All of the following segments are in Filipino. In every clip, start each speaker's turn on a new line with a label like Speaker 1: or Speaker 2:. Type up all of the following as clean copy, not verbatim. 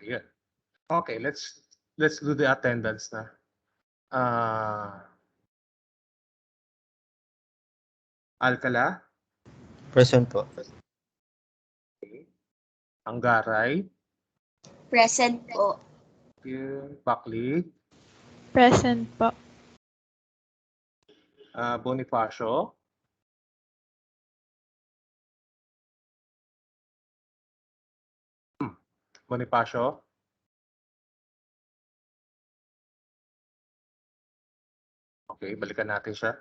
Speaker 1: Yun. Okay, let's do the attendance na. Alcala,
Speaker 2: Present po.
Speaker 1: Anggaray,
Speaker 3: Present po.
Speaker 1: Bakli,
Speaker 4: Present po.
Speaker 1: Bonifacio, Bonifacio, okay, balikan natin siya.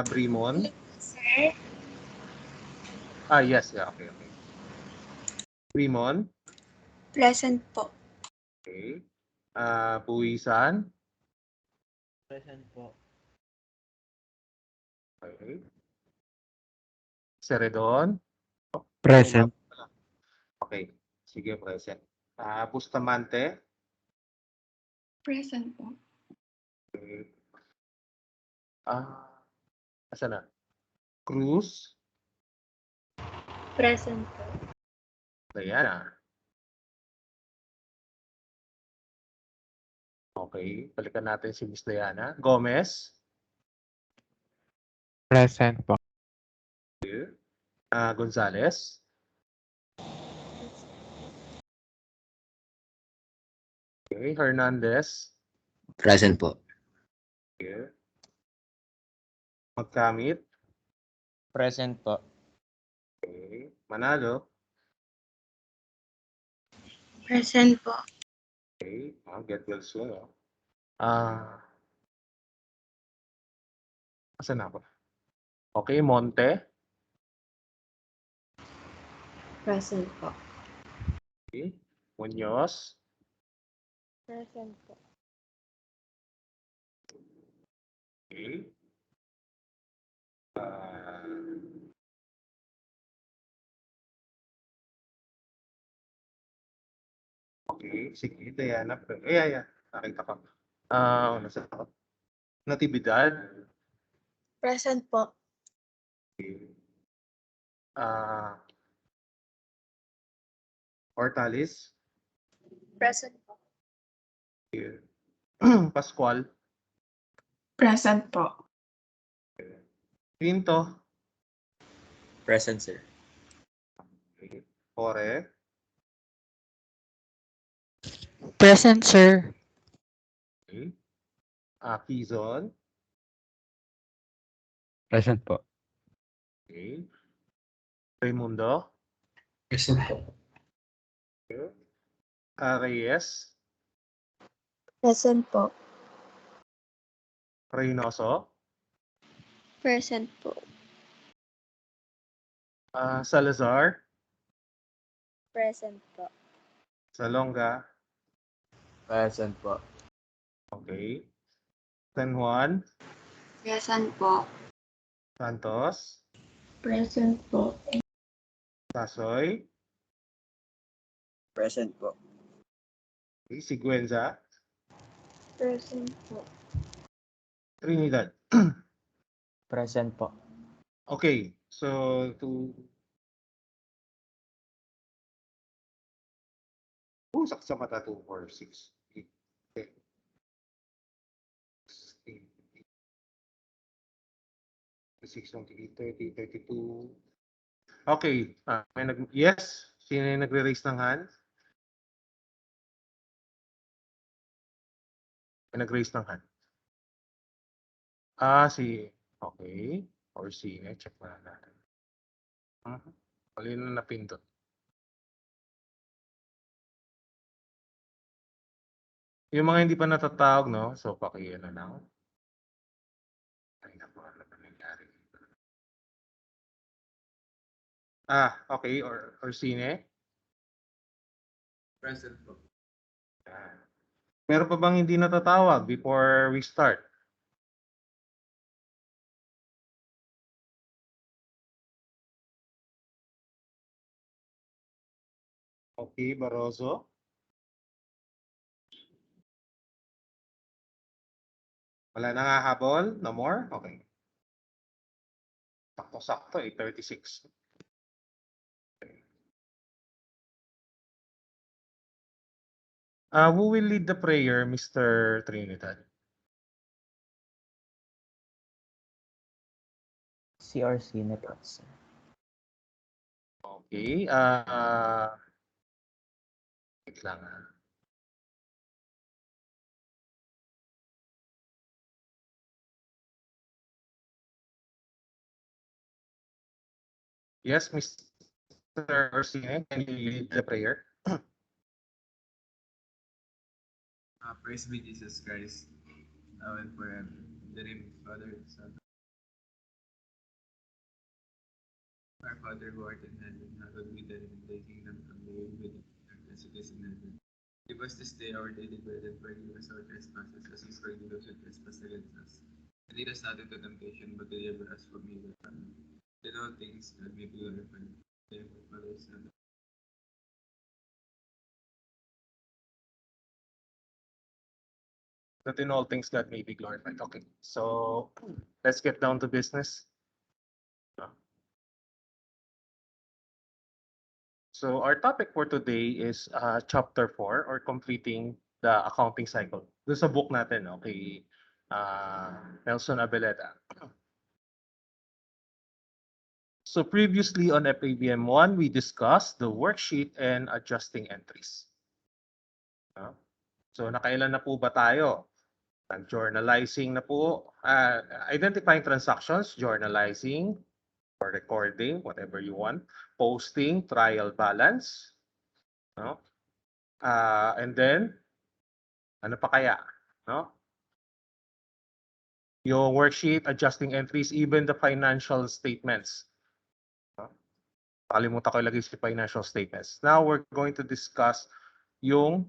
Speaker 1: Brimon.
Speaker 3: Sir?
Speaker 1: Yes, yeah, okay. Brimon,
Speaker 3: Present po.
Speaker 1: okay. Buwisan,
Speaker 2: Present po.
Speaker 1: okay. Seredon,
Speaker 2: Present.
Speaker 1: okay, sige, present. Bustamante,
Speaker 3: Present po.
Speaker 1: okay. Asa na? Cruz,
Speaker 3: Present po.
Speaker 1: Diana. Okay, balikan natin si Miss Diana. Gomez,
Speaker 2: Present po.
Speaker 1: Gonzales, okay. Hernandez,
Speaker 2: Present po.
Speaker 1: okay. Magkamit,
Speaker 2: Present po.
Speaker 1: okay. Manalo,
Speaker 3: Present po.
Speaker 1: okay. Get well soon. Asan na ako? Okay, Monte,
Speaker 3: Present po.
Speaker 1: okay. Muñoz,
Speaker 4: Present po.
Speaker 1: okay. Okay, sige, Diana. Yeah. Nakita ko. Nasa ako? Natividad,
Speaker 3: Present po.
Speaker 1: Hortalis,
Speaker 3: Present po.
Speaker 1: Pascual,
Speaker 3: Present po.
Speaker 1: Pinto,
Speaker 2: Present, sir.
Speaker 1: Ore,
Speaker 4: Present, sir.
Speaker 1: okay. Quezon,
Speaker 2: Present po.
Speaker 1: okay. Raimundo,
Speaker 2: Present po.
Speaker 1: Reyes,
Speaker 3: Present po.
Speaker 1: Reynoso,
Speaker 3: Present po.
Speaker 1: Salazar,
Speaker 3: Present po.
Speaker 1: Salonga,
Speaker 2: Present po.
Speaker 1: okay. San Juan,
Speaker 3: Present po.
Speaker 1: Santos,
Speaker 3: Present po.
Speaker 1: Tasoy,
Speaker 2: Present po.
Speaker 1: okay. Siguenza,
Speaker 3: Present po.
Speaker 1: Trinidad.
Speaker 2: Present po.
Speaker 1: Okay, so sakit sa mata 2, 4, 6, 8, 10, 6, 30, 32. Okay, yes, sino yung nagre-raise ng hand? May nag-raise ng hand. Okay, or sino, check na natin. Alin na napindot? Yung mga hindi pa natatawag, no? So, pakiyan na lang. Ay, naku, ano ba nangyari? Okay, or sine?
Speaker 2: Present po.
Speaker 1: Meron pa bang hindi natatawag before we start? Okay, Barroso. Wala na nga habol? No more? Okay. Sakto-sakto, 8:36. Who will lead the prayer, Mr. Trinidad?
Speaker 2: CRC na po, sir.
Speaker 1: Okay. Wait lang. Yes, Mr. Orsine, can you lead the prayer?
Speaker 5: Praise be Jesus Christ, now and forever. In the name of the Father, and Son. Our Father who art in heaven, hallowed be thy name. Thy kingdom come, thy will be done on earth as it is in heaven. Give us this day our daily bread, and forgive us our trespasses, as we forgive those who trespass against us. And lead us not into temptation, but deliver us from evil. Amen. In all things, God may be glorified. In the name of the Father, Son,
Speaker 1: That in all things God may be glorified. Okay, so let's get down to business. So our topic for today is chapter 4 or completing the accounting cycle. Doon sa book natin, okay, Nelson Abeleda. So previously on FABM1, we discussed the worksheet and adjusting entries. So nakailan na po ba tayo? Nag-journalizing na po, identifying transactions, journalizing, or recording, whatever you want, posting, trial balance, no? And then, ano pa kaya? No? Yung worksheet, adjusting entries, even the financial statements. No? Nakalimutan ko ilagay si financial statements. Now, we're going to discuss yung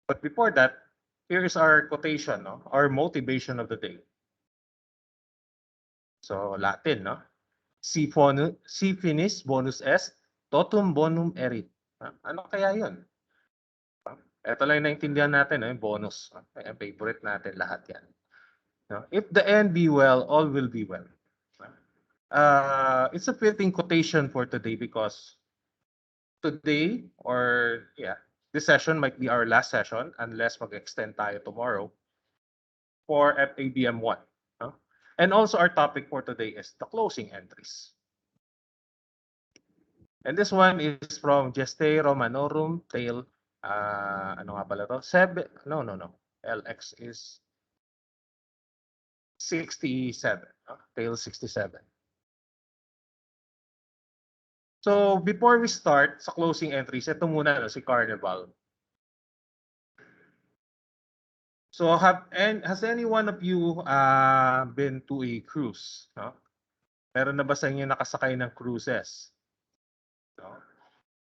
Speaker 1: but before that, here is our quotation, no? Our motivation of the day. So, Latin, no? Si finis bonus est, totum bonum erit. Ano kaya yun? Ito lang yung naintindihan natin, yung bonus. Yung favorite natin, lahat yan. If the end be well, all will be well. It's a fitting quotation for today because today, or yeah, this session might be our last session unless mag-extend tayo tomorrow for FABM1. And also our topic for today is the closing entries. And this one is from Geste Romanorum, tale, ano nga pala to? No. LX is 67, tale 67. So before we start sa closing entries, ito muna si Carnival. So has any one of you been to a cruise? No? Meron na ba sa inyo nakasakay ng cruises? No?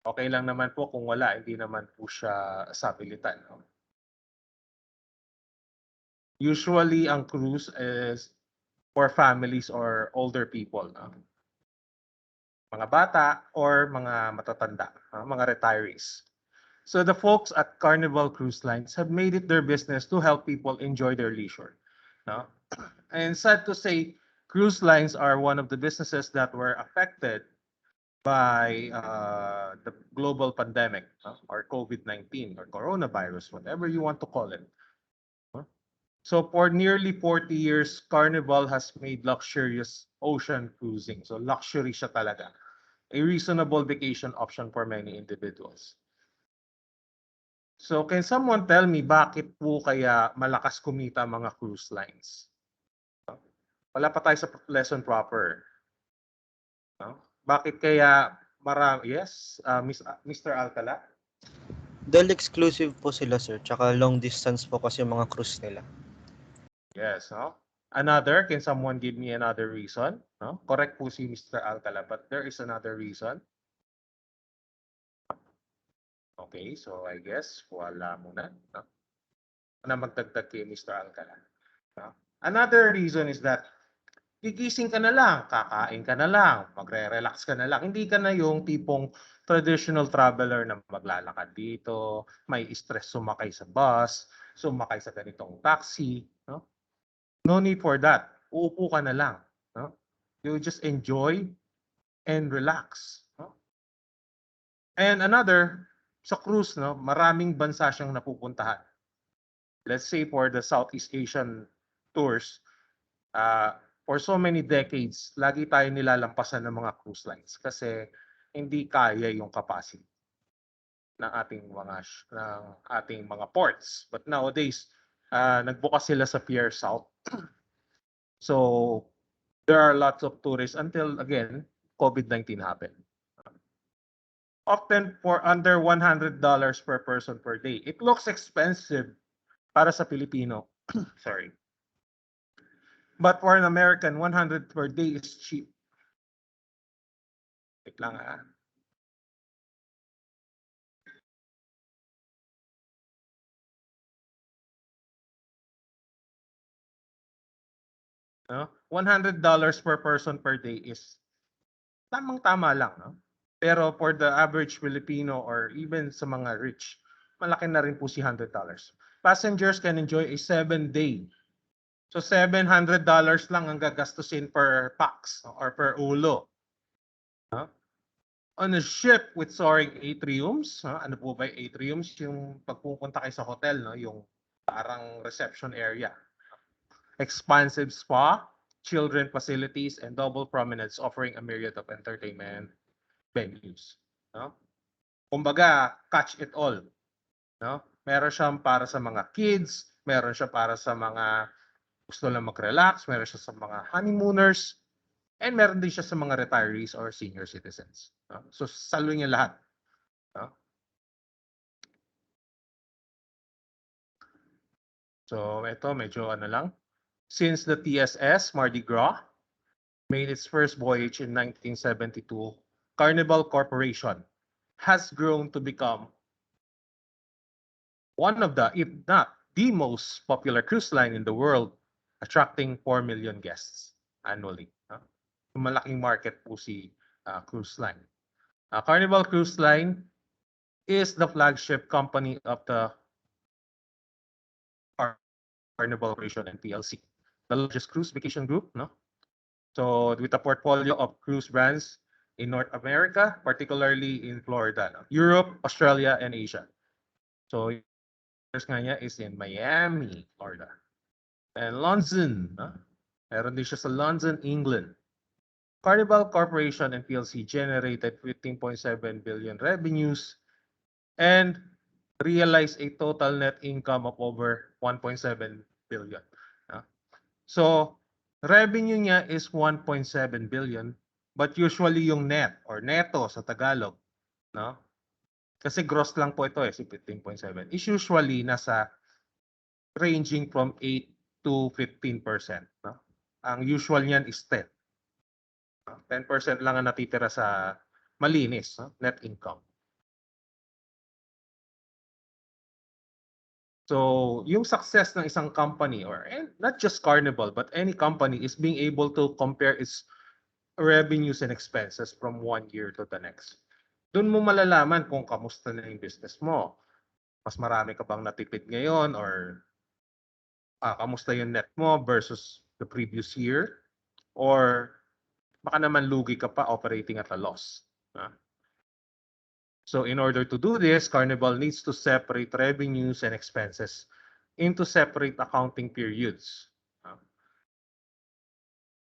Speaker 1: Okay lang naman po kung wala, hindi naman po siya sapilitan. No? Usually, ang cruise is for families or older people. No? Mga bata or mga matatanda, mga retirees. So the folks at Carnival Cruise Lines have made it their business to help people enjoy their leisure. No? And sad to say, cruise lines are one of the businesses that were affected by the global pandemic or COVID-19 or coronavirus, whatever you want to call it. So for nearly 40 years, Carnival has made luxurious ocean cruising. So luxury siya talaga. A reasonable vacation option for many individuals. So can someone tell me bakit po kaya malakas kumita mga cruise lines? Wala pa tayo sa lesson proper. Bakit kaya marami? Yes, Mr. Alcala?
Speaker 6: Dahil exclusive po sila, sir. Tsaka long distance po kasi yung mga cruise nila.
Speaker 1: Yes, no? Another, can someone give me another reason? No? Correct po si Mr. Alcala, but there is another reason. Okay, so I guess wala muna. No? Na magdagdag kay Mr. Alcala. No? Another reason is that gigising ka na lang, kakain ka na lang, magre-relax ka na lang. Hindi ka na yung tipong traditional traveler na maglalakad dito, may stress sumakay sa bus, sumakay sa ganitong taxi. No? No need for that. Uupo ka na lang. No? You just enjoy and relax. No? And another, sa cruise, no, maraming bansa siyang napupuntahan. Let's say for the Southeast Asian tours, for so many decades, lagi tayo nilalampasan ng mga cruise lines kasi hindi kaya yung capacity ng ating mga ports. But nowadays, nagbukas sila sa Pier South. So there are lots of tourists until again COVID-19 happened. Often for under $100 per person per day. It looks expensive para sa Pilipino. Sorry. But for an American, 100 per day is cheap. Wait lang ha. No? $100 per person per day is tamang-tama lang. No? Pero for the average Filipino or even sa mga rich, malaki na rin po si $100. Passengers can enjoy a 7-day. So $700 lang ang gagastusin per pax or per ulo. No? On a ship with soaring atriums, ano po ba yung atriums? Yung pagpupunta kayo sa hotel, no? Yung parang reception area. Expansive spa, children facilities, and double promenades offering a myriad of entertainment venues. No? Kumbaga, catch it all. No? Meron siyang para sa mga kids, meron siya para sa mga gusto lang mag-relax, meron siya sa mga honeymooners, and meron din siya sa mga retirees or senior citizens. No? So, salo niya lahat. No? So, ito medyo ano lang. Since the TSS, Mardi Gras, made its first voyage in 1972, Carnival Corporation has grown to become one of the, if not the most popular cruise line in the world, attracting 4 million guests annually. Malaking market po si cruise line. Carnival Cruise Line is the flagship company of the Carnival Corporation and PLC, the largest cruise vacation group, no? So with a portfolio of cruise brands in North America, particularly in Florida, no? Europe, Australia, and Asia. So first nga niya is in Miami, Florida. And London, no? Meron din siya sa London, England. Carnival Corporation and PLC generated 15.7 billion revenues and realized a total net income of over 1.7 billion. So, revenue niya is 1.7 billion, but usually yung net or neto sa Tagalog, no? Kasi gross lang po ito si 15.7. Is usually nasa ranging from 8 to 15%, no? Ang usual niyan is 10. 10% lang ang natitira sa malinis, no? Net income. So, yung success ng isang company or not just Carnival but any company is being able to compare its revenues and expenses from one year to the next. Doon mo malalaman kung kamusta na yung business mo. Mas marami ka bang natipid ngayon or kamusta yung net mo versus the previous year or baka naman lugi ka pa operating at a loss. So in order to do this, Carnival needs to separate revenues and expenses into separate accounting periods.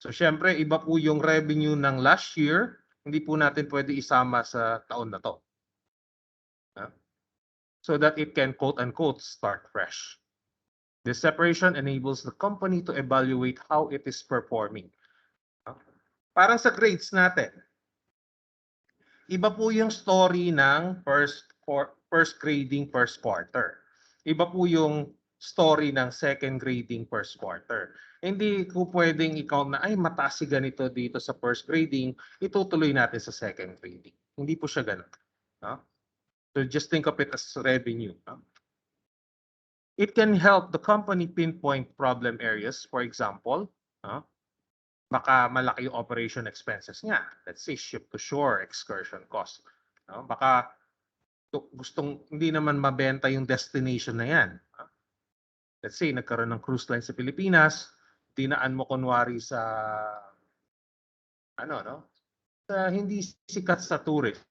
Speaker 1: So syempre, iba po yung revenue ng last year, hindi po natin pwede isama sa taon na to. So that it can quote-unquote start fresh. This separation enables the company to evaluate how it is performing. Parang sa grades natin, iba po yung story ng first grading first quarter. Iba po yung story ng second grading first quarter. Hindi ko pwedeng i-count na ay mataas si ganito dito sa first grading, itutuloy natin sa second grading. Hindi po siya ganun. No? So just think of it as revenue. No? It can help the company pinpoint problem areas. For example, baka malaki yung operation expenses niya. Let's say ship to shore, excursion cost. Baka gustong hindi naman mabenta yung destination na yan. Let's say nagkaroon ng cruise line sa Pilipinas, dinaan mo kunwari sa sa hindi sikat sa tourist.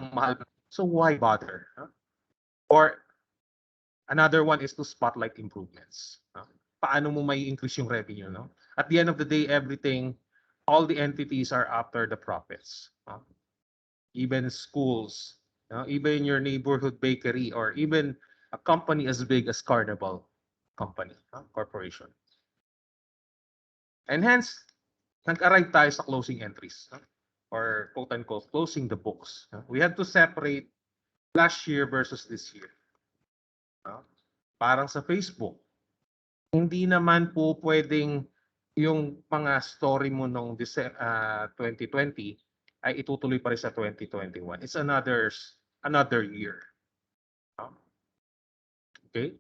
Speaker 1: mahal. So why bother? Or another one is to spotlight improvements. Paano mo may increase yung revenue? No? At the end of the day, all the entities are after the profits. Even schools, even your neighborhood bakery, or even a company as big as Carnival Company, corporation. And hence, nag-arrive tayo sa closing entries, or quote-unquote, closing the books. We have to separate last year versus this year. Parang sa Facebook, hindi naman po pwedeng yung mga story mo nung 2020 ay itutuloy pa rin sa 2021. It's another year. Okay?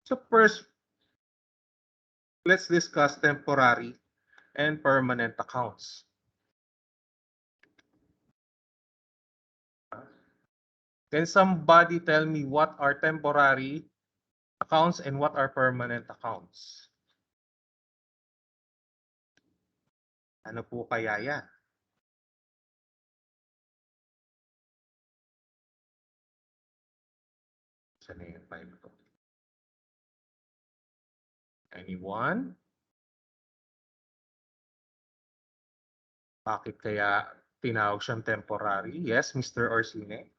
Speaker 1: So first, let's discuss temporary and permanent accounts. Can somebody tell me what are temporary accounts and what are permanent accounts? Ano po kaya yan? Saan na yung file ko? Anyone? Bakit kaya tinawag siyang temporary? Yes, Mr. Orsine?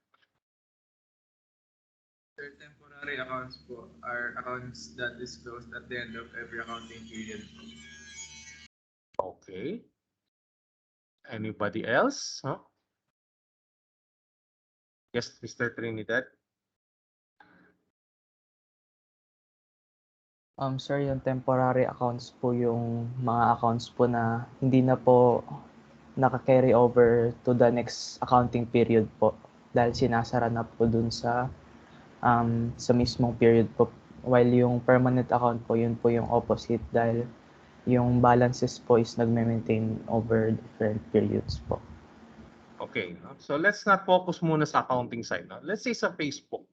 Speaker 5: Sir, temporary accounts po are accounts that is closed at the end of every accounting period.
Speaker 1: Okay. Anybody else? Huh? Yes, Mr. Trinidad?
Speaker 2: Sir, yung temporary accounts po yung mga accounts po na hindi na po naka-carry over to the next accounting period po dahil sinasara na po dun sa mismong period po. While yung permanent account po, yun po yung opposite dahil yung balances po is nagme-maintain over different periods po.
Speaker 1: Okay. So let's not focus muna sa accounting side. Let's say sa Facebook.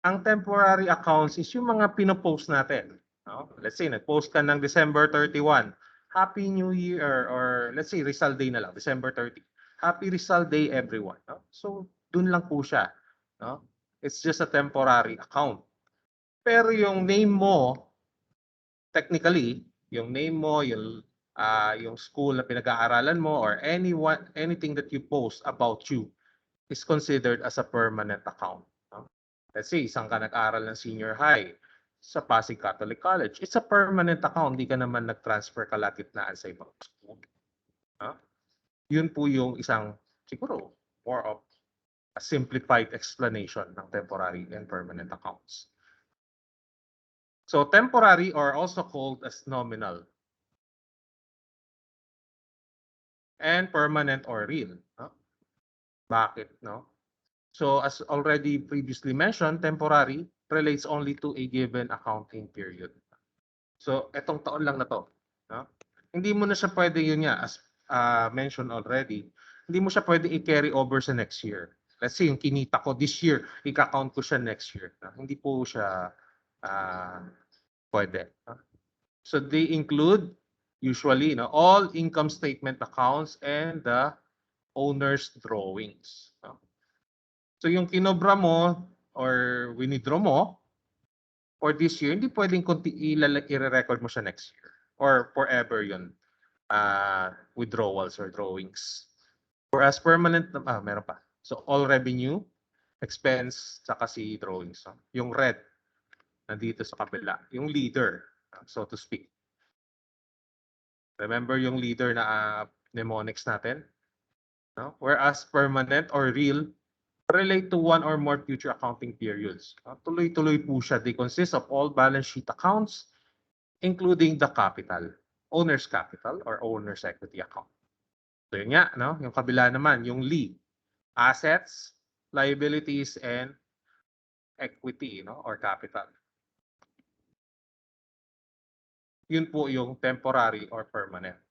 Speaker 1: Ang temporary accounts is yung mga pinopost natin. Let's say nag-post ka ng December 31. Happy New Year, or let's say Rizal Day na lang, December 30. Happy Rizal Day everyone. So dun lang po siya. It's just a temporary account. Pero yung name mo, technically, yung name mo, yung school na pinag-aaralan mo, or anything that you post about you is considered as a permanent account. Let's say, isang ka nag-aral ng senior high sa Pasig Catholic College. It's a permanent account. Hindi ka naman nag-transfer kalagitnaan sa ibang school. Yun po yung isang, siguro, more of a simplified explanation ng temporary and permanent accounts. So temporary are also called as nominal. And permanent or real. Bakit, no? So as already previously mentioned, temporary relates only to a given accounting period. So etong taon lang na to. Hindi mo na siya pwede, yun nga, as mentioned already, hindi mo siya pwede i-carry over sa next year. Let's say yung kinita ko this year, i-count ko siya next year. Hindi po siya pwede. So they include usually all income statement accounts and the owner's drawings. So yung kinobra mo or winidraw mo for this year, hindi pwedeng i-record mo siya next year or forever yun, withdrawals or drawings. Whereas permanent, meron pa. So all revenue, expense, saka si drawings. Yung red, nandito sa kabila. Yung leader, so to speak. Remember yung leader na mnemonics natin? Whereas permanent or real relate to one or more future accounting periods. Tuloy-tuloy po siya. They consist of all balance sheet accounts, including the capital, owner's capital or owner's equity account. So yun nga, yung kabila naman, yung LI, assets, liabilities, and equity or capital. Yun po yung temporary or permanent.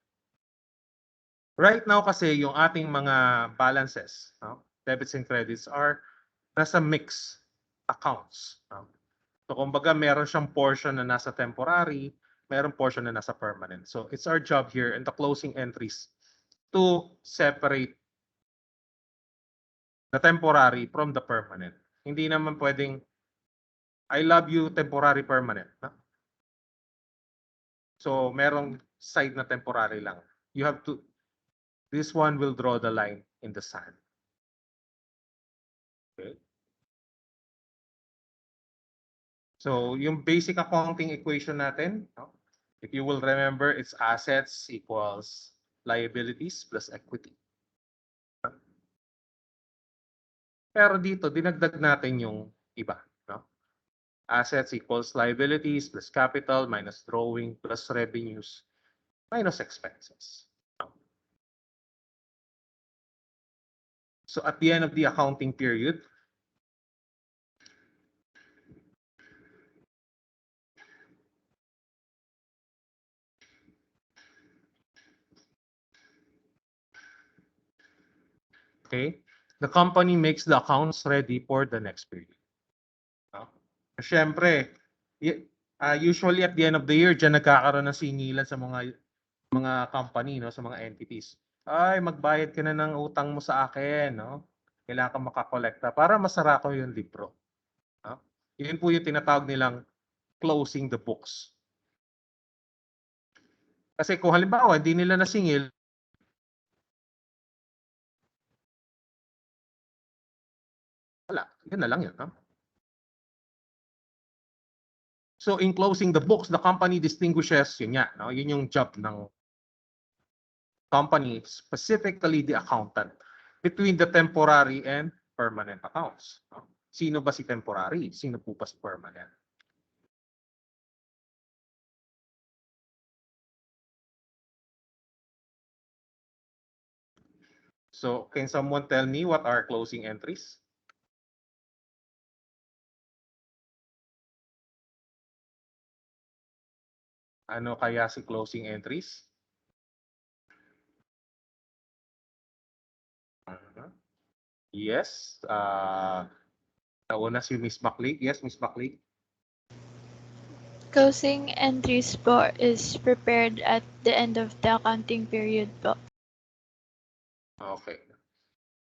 Speaker 1: Right now kasi yung ating mga balances, debits and credits are nasa mix accounts. So kumbaga meron siyang portion na nasa temporary, Merong portion na nasa permanent. So it's our job here in the closing entries to separate the temporary from the permanent. Hindi naman pwedeng I love you temporary permanent. No? So merong side na temporary lang. You have to, this one will draw the line in the sand. Okay. So yung basic accounting equation natin, no? If you will remember, it's assets equals liabilities plus equity. Pero dito, dinagdag natin yung iba. No? Assets equals liabilities plus capital minus drawing plus revenues minus expenses. So at the end of the accounting period, okay, the company makes the accounts ready for the next period. No? Siyempre, usually at the end of the year, dyan nagkakaroon ng singilan sa mga company, no, sa mga entities. Ay, magbayad ka na ng utang mo sa akin, no? Kailangan ka makakolekta para masara ko yung libro. No? Yun po yung tinatawag nilang closing the books. Kasi kung halimbawa, hindi nila nasingil, wala. Yun na lang yun. No? So in closing the books, the company distinguishes, yun nga, no? Yun yung job ng company, specifically the accountant, between the temporary and permanent accounts. No? Sino ba si temporary? Sino po ba si permanent? So can someone tell me what are closing entries? Ano kaya si closing entries? Yes. Nauna si Miss Macleod. Yes, Miss Macleod.
Speaker 4: Closing entries po is prepared at the end of the accounting period po.
Speaker 1: Okay.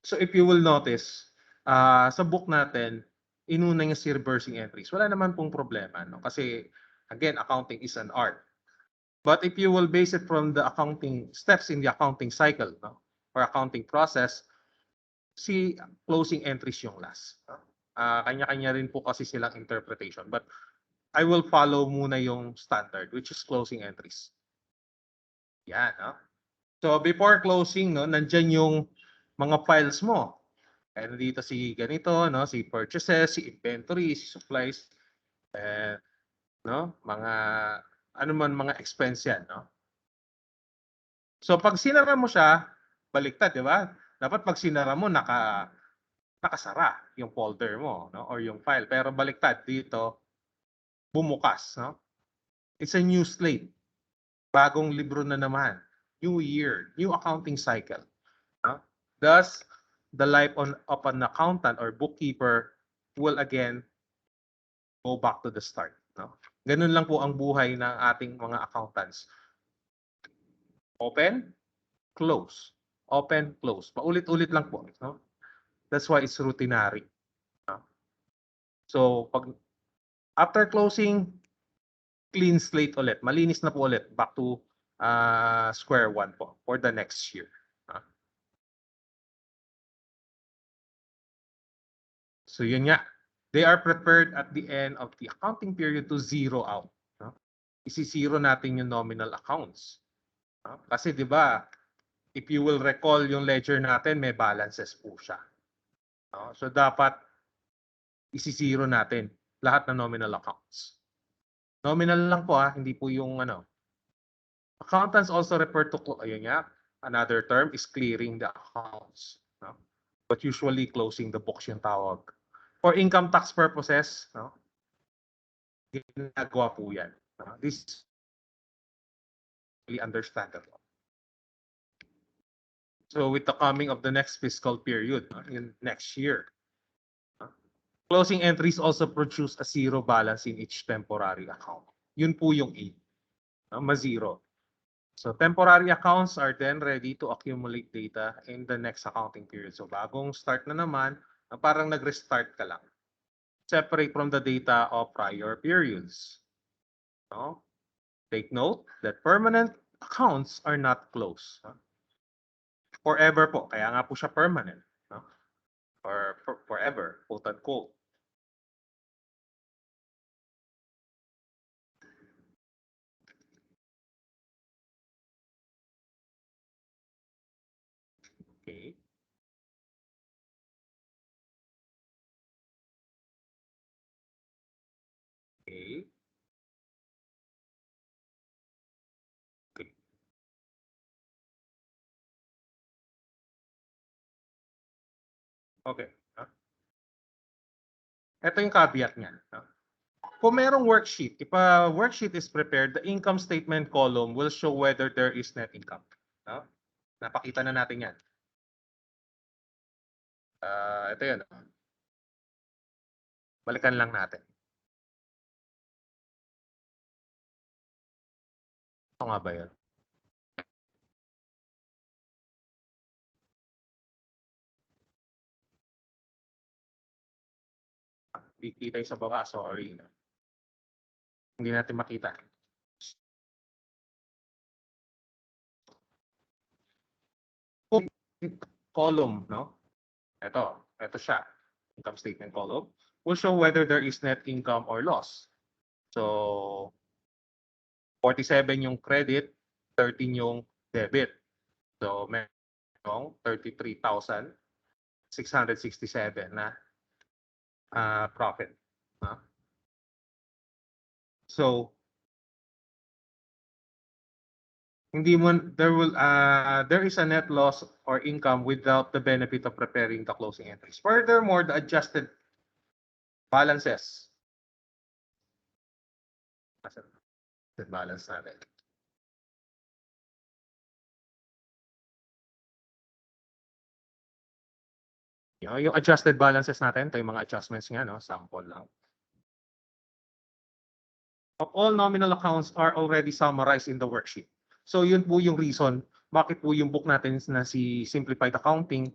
Speaker 1: So if you will notice, sa book natin, inuna niya si reversing entries. Wala naman pong problema. No? Kasi, again, accounting is an art. But if you will base it from the accounting steps in the accounting cycle, no? Or accounting process, si closing entries yung last. No? Kanya-kanya rin po kasi silang interpretation. But I will follow muna yung standard, which is closing entries. Yan, no? So before closing, no, nandyan yung mga files mo. Kaya dito si ganito, no, si purchases, si inventory, si supplies, no, mga ano man mga expense yan, no. So pag sinara mo siya, baliktad, di ba? Dapat pag sinara mo nakasara yung folder mo, no, or yung file. Pero baliktad dito, bumukas, no. It's a new slate. Bagong libro na naman. New year, new accounting cycle. No? Thus, the life of an accountant or bookkeeper will again go back to the start. No? Ganun lang po ang buhay ng ating mga accountants. Open, close. Open, close. Paulit-ulit lang po. No? That's why it's routinary. No? So, after closing, clean slate ulit. Malinis na po ulit. Back to square one po for the next year. So yun nga, they are prepared at the end of the accounting period to zero out. No? Isi-zero natin yung nominal accounts. No? Kasi di ba, if you will recall yung ledger natin, may balances po siya. No? So dapat isi-zero natin lahat ng nominal accounts. Nominal lang po hindi po yung ano. Accountants also refer to, ayun nga, another term is clearing the accounts. No? But usually closing the books yung tawag. For income tax purposes, no, ginagawa po yan. This is really understandable. So with the coming of the next fiscal period, in next year, closing entries also produce a zero balance in each temporary account. Yun po yung aim. ma-zero. So temporary accounts are then ready to accumulate data in the next accounting period. So bagong start na naman, parang nag-restart ka lang. Separate from the data of prior periods. No? Take note that permanent accounts are not closed. Forever po, kaya nga po siya permanent. No? Or forever, quote unquote. Okay. Okay. Okay. Okay. Ito yung caveat niya. Kung merong worksheet, if a worksheet is prepared, the income statement column will show whether there is net income. No? Napakita na natin yan. Ito yun. Balikan lang natin. Ito nga ba yun? Kita yung sa baba, sorry. Hindi natin makita. Column, no? Ito siya. Income statement column will show whether there is net income or loss. So, 47 yung credit, 13 yung debit. So, merong 33,667 na profit. So, there is a net loss or income without the benefit of preparing the closing entries. Furthermore, the adjusted balances. Balance natin. Yung adjusted balances natin, ito yung mga adjustments nga, no? Sample lang. Of all nominal accounts are already summarized in the worksheet. So yun po yung reason bakit po yung book natin na si Simplified Accounting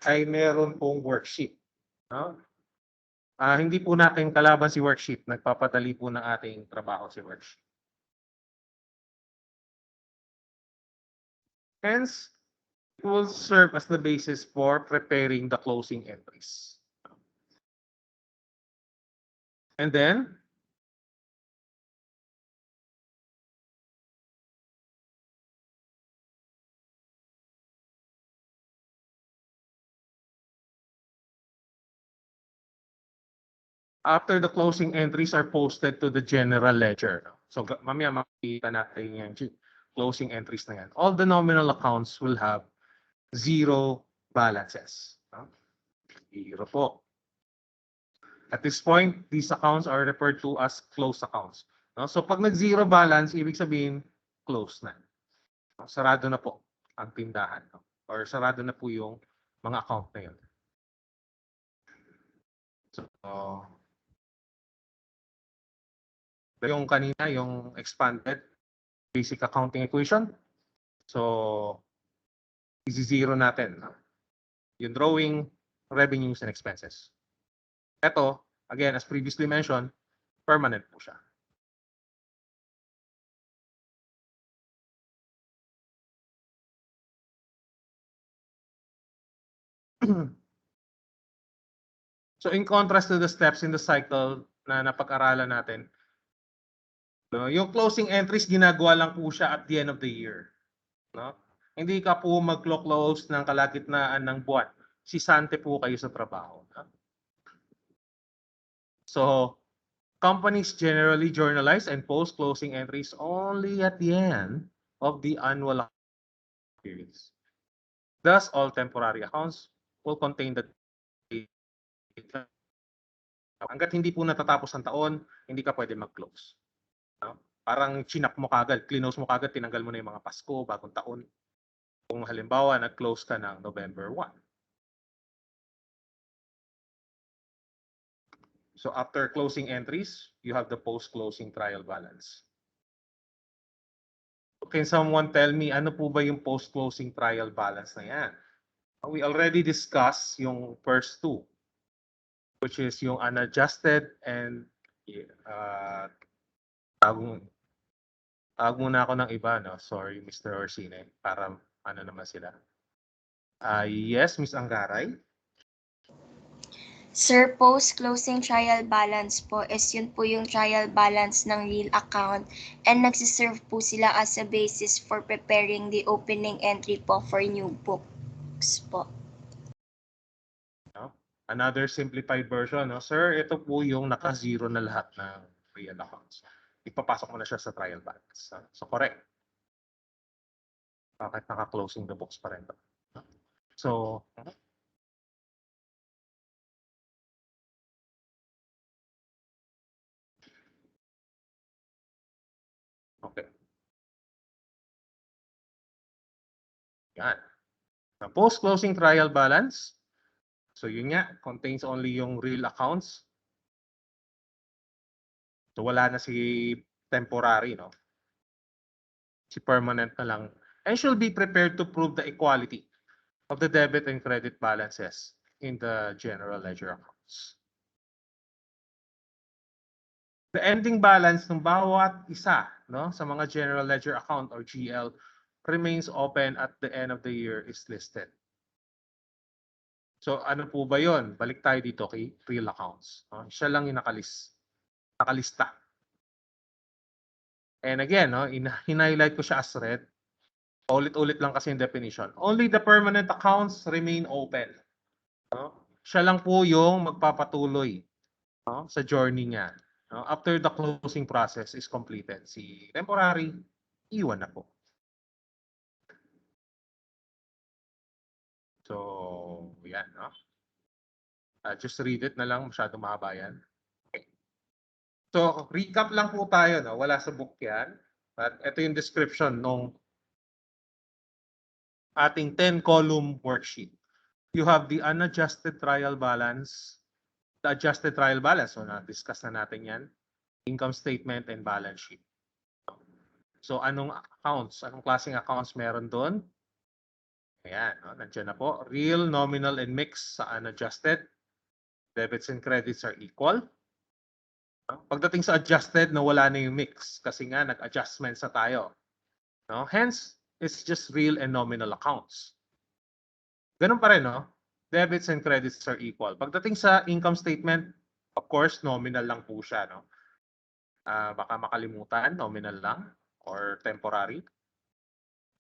Speaker 1: ay meron pong worksheet. No? Hindi po natin kalaban si worksheet. Nagpapadali po ng ating trabaho si worksheet. Hence, it will serve as the basis for preparing the closing entries. And then, after the closing entries are posted to the general ledger. So mamaya makikita natin yung closing entries na yan. All the nominal accounts will have zero balances. Zero po. At this point, these accounts are referred to as closed accounts. So pag nag-zero balance, ibig sabihin, closed na. Sarado na po ang tindahan. Or sarado na po yung mga account na yun. So, yung kanina, yung expanded basic accounting equation. So, isi-zero natin yung drawing, revenues, and expenses. Ito, again, as previously mentioned, permanent po siya. So in contrast to the steps in the cycle na napag-aralan natin, no, yung closing entries ginagawa lang po siya at the end of the year. No? Hindi ka po mag-close ng kalagitnaan ng buwan. Sisante po kayo sa trabaho. No? So, companies generally journalize and post closing entries only at the end of the annual periods. Thus, all temporary accounts will contain the data. Hanggat hindi po natatapos ang taon, hindi ka pwede mag-close. No? Parang chinak mo kagad, close mo kagad, tinanggal mo na yung mga Pasko, bagong taon. Kung halimbawa, nag-close ka ng November 1. So after closing entries, you have the post-closing trial balance. can someone tell me ano po ba yung post-closing trial balance na yan? We already discussed yung first two, which is yung unadjusted and tawag muna ako ng iba, no? Sorry, Mr. Orsine, para ano naman sila. Yes, Miss Anggaray.
Speaker 3: Sir, post-closing trial balance po is yun po yung trial balance ng real account and nagsiserve po sila as a basis for preparing the opening entry po for new books po.
Speaker 1: No? Another simplified version, no? Sir, ito po yung naka-zero na lahat ng real accounts. Ipapasok mo na siya sa trial balance. So, correct. Bakit naka-closing the books pa rin? So, okay. Yan. The post-closing trial balance. So, yun nga, contains only yung real accounts. So, wala na si temporary, no? Si permanent na lang. And should be prepared to prove the equality of the debit and credit balances in the general ledger accounts. The ending balance ng bawat isa, no, sa mga general ledger account or GL remains open at the end of the year is listed. So ano po ba 'yon? Balik tayo dito kay real accounts. No? Siya lang yung nakalista. And again, no, hin-highlight ko siya as red. Ulit-ulit lang kasi yung definition. Only the permanent accounts remain open. No? Siya lang po yung magpapatuloy, no, sa journey niya. No? After the closing process is completed. Si temporary, iwan na po. So, yan. No? Just read it na lang. Masyado mahaba yan. Okay. So, recap lang po tayo. No? Wala sa book yan. But ito yung description nung ating 10-column worksheet. You have the unadjusted trial balance, the adjusted trial balance. So, na-discuss na natin yan. Income statement and balance sheet. So, anong accounts? Anong klaseng accounts meron doon? Ayan, no? Nandiyan na po. Real, nominal, and mix sa unadjusted. Debits and credits are equal. Pagdating sa adjusted, nawala na yung mix kasi nga nag-adjustments na tayo. No? Hence, it's just real and nominal accounts. Ganun pa rin, no? Debits and credits are equal. Pagdating sa income statement, of course, nominal lang po siya, no? Baka makalimutan, nominal lang or temporary.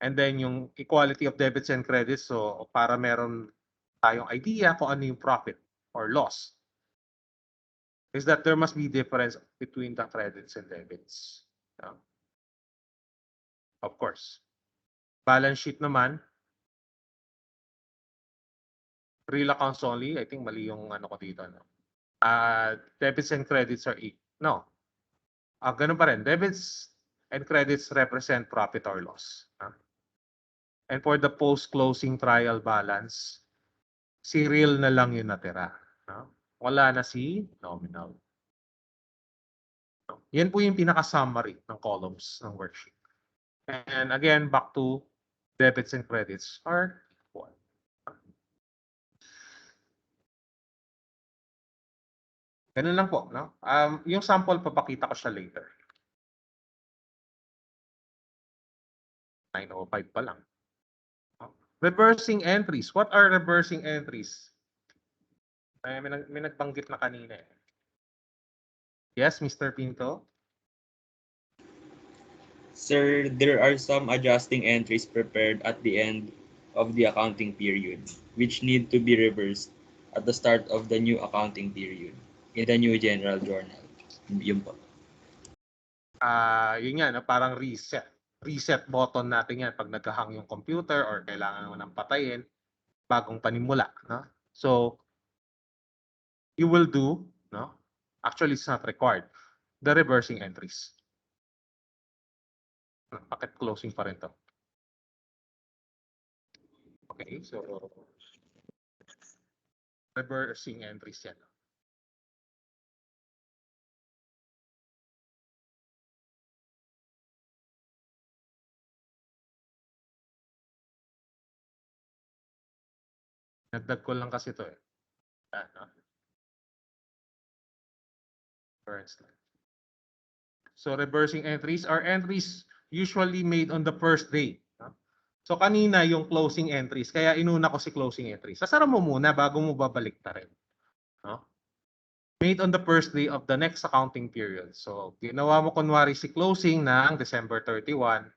Speaker 1: And then yung equality of debits and credits, so para meron tayong idea kung ano yung profit or loss, is that there must be difference between the credits and debits. No? Of course. Balance sheet naman, real accounts only. I think mali yung ano ko dito. No? Debits and credits are equal. No. Ganun pa rin. Debits and credits represent profit or loss. And for the post-closing trial balance, si real na lang yung natira. Wala na si nominal. Yan po yung pinaka-summary ng columns ng worksheet. And again, back to debits and credits are equal. Ganun lang po. No? Yung sample, papakita ko siya later. 9:05 pa lang. Reversing entries. What are reversing entries? May nagbanggit na kanina. Yes, Mr. Pinto?
Speaker 7: Sir, there are some adjusting entries prepared at the end of the accounting period, which need to be reversed at the start of the new accounting period in the new general journal. Yun po.
Speaker 1: Yun nga, no? Parang reset. Reset button natin yan pag nagkahang yung computer or kailangan mo nang patayin bagong panimula. No? So, you will do, no? Actually, it's not required. The reversing entries. Bakit closing pa rin to? Okay, so reversing entries yan. Dagdag ko lang kasi ito eh. Ano? First. So reversing entries are entries usually made on the first day. So kanina yung closing entries, kaya inuna ko si closing entries. Sasara mo muna bago mo babalik ta rin. No? Made on the first day of the next accounting period. So ginawa mo kunwari si closing ng December 31,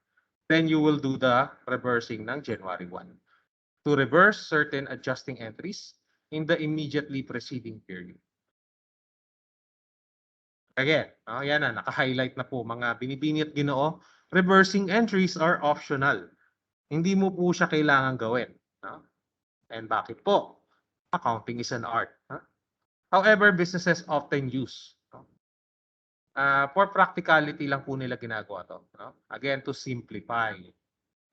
Speaker 1: then you will do the reversing ng January 1. To reverse certain adjusting entries in the immediately preceding period. Again, yan na, naka-highlight na po mga binibini at ginoo. Reversing entries are optional. Hindi mo po siya kailangan gawin. No? And bakit po? Accounting is an art. However, businesses often use. For practicality lang po nila ginagawa to. No? Again, to simplify.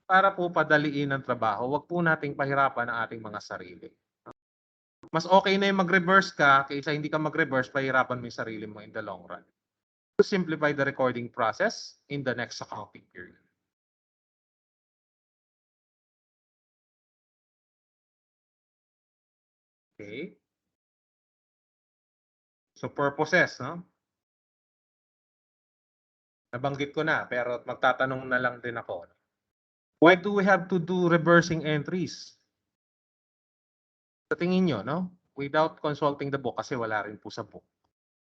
Speaker 1: Para po padaliin ang trabaho, wag po nating pahirapan ang ating mga sarili. Mas okay na yung mag-reverse ka kaysa hindi ka mag-reverse, pahirapan mo yung sarili mo in the long run. To simplify the recording process in the next accounting period. Okay. So purposes, no? Nabanggit ko na, pero magtatanong na lang din ako. Why do we have to do reversing entries? Sa tingin nyo, no? Without consulting the book, kasi wala rin po sa book.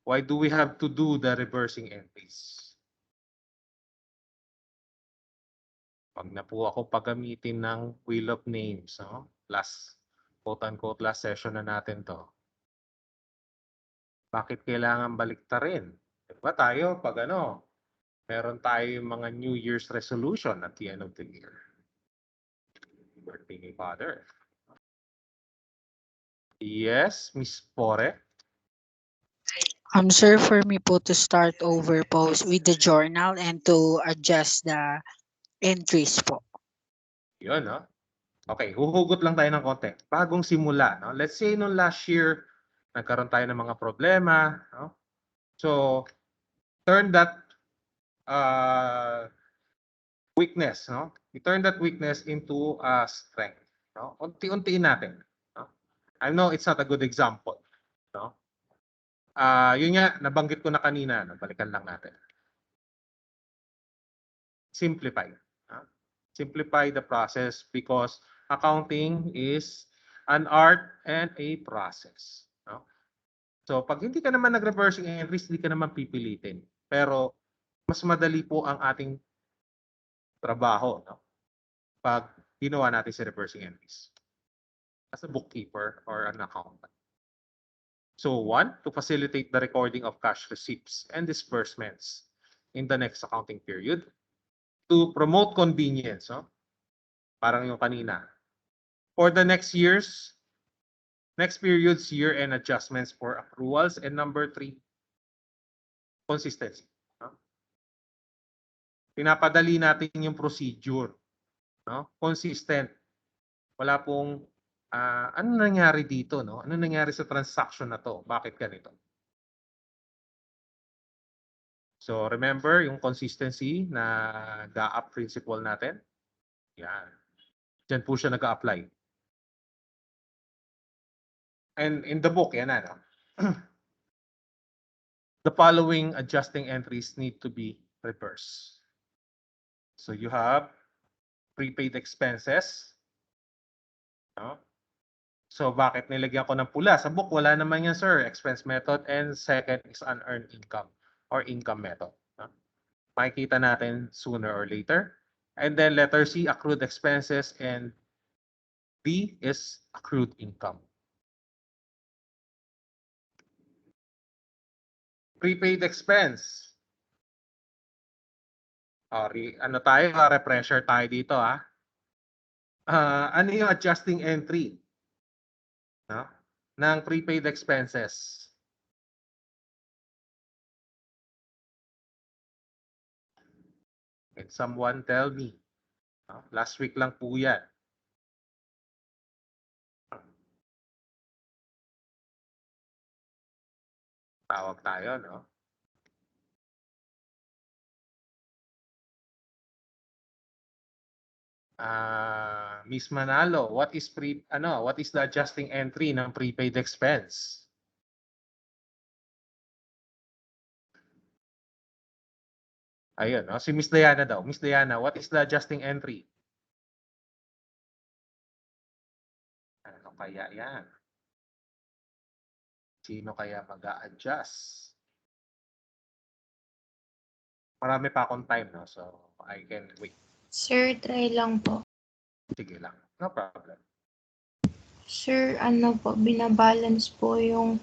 Speaker 1: Why do we have to do the reversing entries? Pag na po ako paggamitin ng Wheel of Names, no? Last, quote-unquote, last session na natin to. Bakit kailangan baliktarin? Diba tayo, pag ano, meron tayo yung mga New Year's resolution at the end of the year. Birthday ni Father. Yes, Miss Pore.
Speaker 8: Sir, for me po to start over po with the journal and to adjust the entries po.
Speaker 1: Yun, no? Okay, huhugot lang tayo ng konti. Bagong simula, no? Let's say noong last year, nagkaroon tayo ng mga problema, no? So, turn that weakness, no? We turn that weakness into a strength, no? Unti-untiin natin, no? I know it's not a good example, no? Yun nga, nabanggit ko na kanina, no? Balikan lang natin. Simplify. Simplify the process because accounting is an art and a process. No? So pag hindi ka naman nag-reversing entries, hindi ka naman pipilitin. Pero mas madali po ang ating trabaho, no? Pag ginawa natin si reversing entries as a bookkeeper or an accountant. So one, to facilitate the recording of cash receipts and disbursements in the next accounting period. To promote convenience, no? Parang yung kanina. For the next period's year-end adjustments for accruals. And number 3, consistency. No? Pinapadali natin yung procedure. No? Consistent. Wala pong, ano nangyari dito? No? Ano nangyari sa transaction na to? Bakit ganito? So remember yung consistency na GAAP principle natin? Yan. Diyan po siya nag-a-apply. And in the book, yan na. No? The following adjusting entries need to be reversed. So you have prepaid expenses. No? So bakit nilagyan ko ng pula? Sa book, wala naman yan, sir. Expense method. And second is unearned income or income method. No? Makikita natin sooner or later. And then letter C, accrued expenses. And D is accrued income. Prepaid expense. Ano tayo? Refresher tayo dito. Ano yung adjusting entry? No? Ng prepaid expenses? Can someone tell me? Last week lang po yan. Tawag tayo, no? Miss Manalo, what is the adjusting entry ng prepaid expense? Ayun, no? Si Miss Diana daw. Miss Diana, what is the adjusting entry? Ano kaya yan? Sino kaya mag-a-adjust? Marami pa akong time, no? So, I can wait.
Speaker 4: Sir, try lang po.
Speaker 1: Sige lang. No problem.
Speaker 4: Sir, ano po, binabalance po yung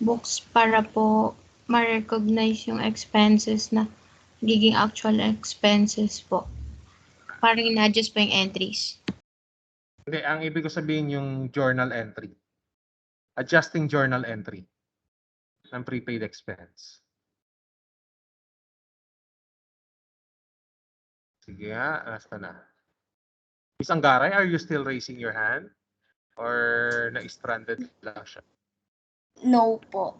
Speaker 4: books para po ma-recognize yung expenses na giging actual expenses po. Parang in-adjust po yung entries.
Speaker 1: Hindi, ang ibig ko sabihin yung journal entry. Adjusting journal entry ng prepaid expense. Sige nga, nasta na. Miss Anggaray, are you still raising your hand? Or na-stranded lang siya?
Speaker 3: No po.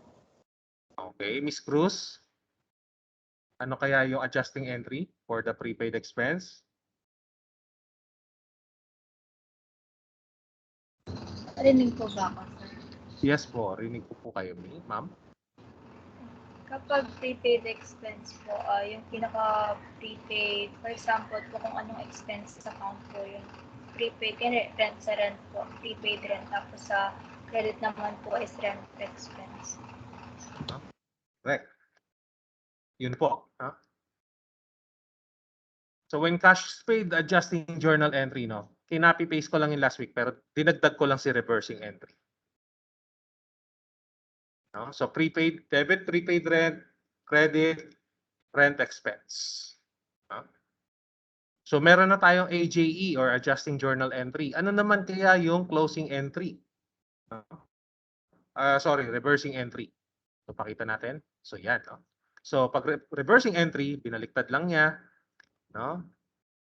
Speaker 1: Okay, Miss Cruz? Ano kaya yung adjusting entry for the prepaid expense?
Speaker 9: Rinig po ba ako, sir?
Speaker 1: Yes po, rinig ko po kayo, ma'am.
Speaker 9: Kapag prepaid expense po, yung pinaka-prepaid, for example, po kung anong expense account po yung prepaid, rent sa rent po, prepaid rent, tapos sa credit naman po is rent expense.
Speaker 1: Correct. Yun po. So when cash is paid, adjusting journal entry, no? Kinapi-paste ko lang yung last week, pero dinagdag ko lang si reversing entry. No? So prepaid debit, prepaid rent, credit, rent expense. No? So meron na tayong AJE or adjusting journal entry. Ano naman kaya yung closing entry? Reversing entry. So pakita natin. So yan, no? So pag reversing entry, binaliktad lang niya, no?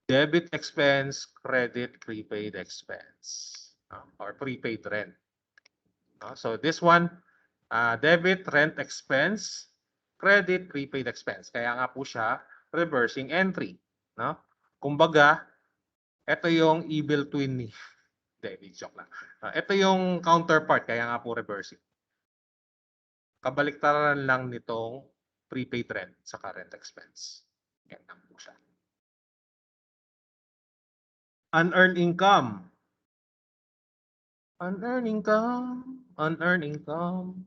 Speaker 1: Debit expense, credit, prepaid expense, or prepaid rent. So this one, debit, rent expense, credit, prepaid expense. Kaya nga po siya reversing entry. No? Kumbaga, ito yung evil twin ni. Hindi, joke lang. Ito yung counterpart, kaya nga po reversing. Kabaliktaran lang nitong prepaid rent sa rent expense. Yan lang po siya. Unearned income. Unearned income. Unearned income.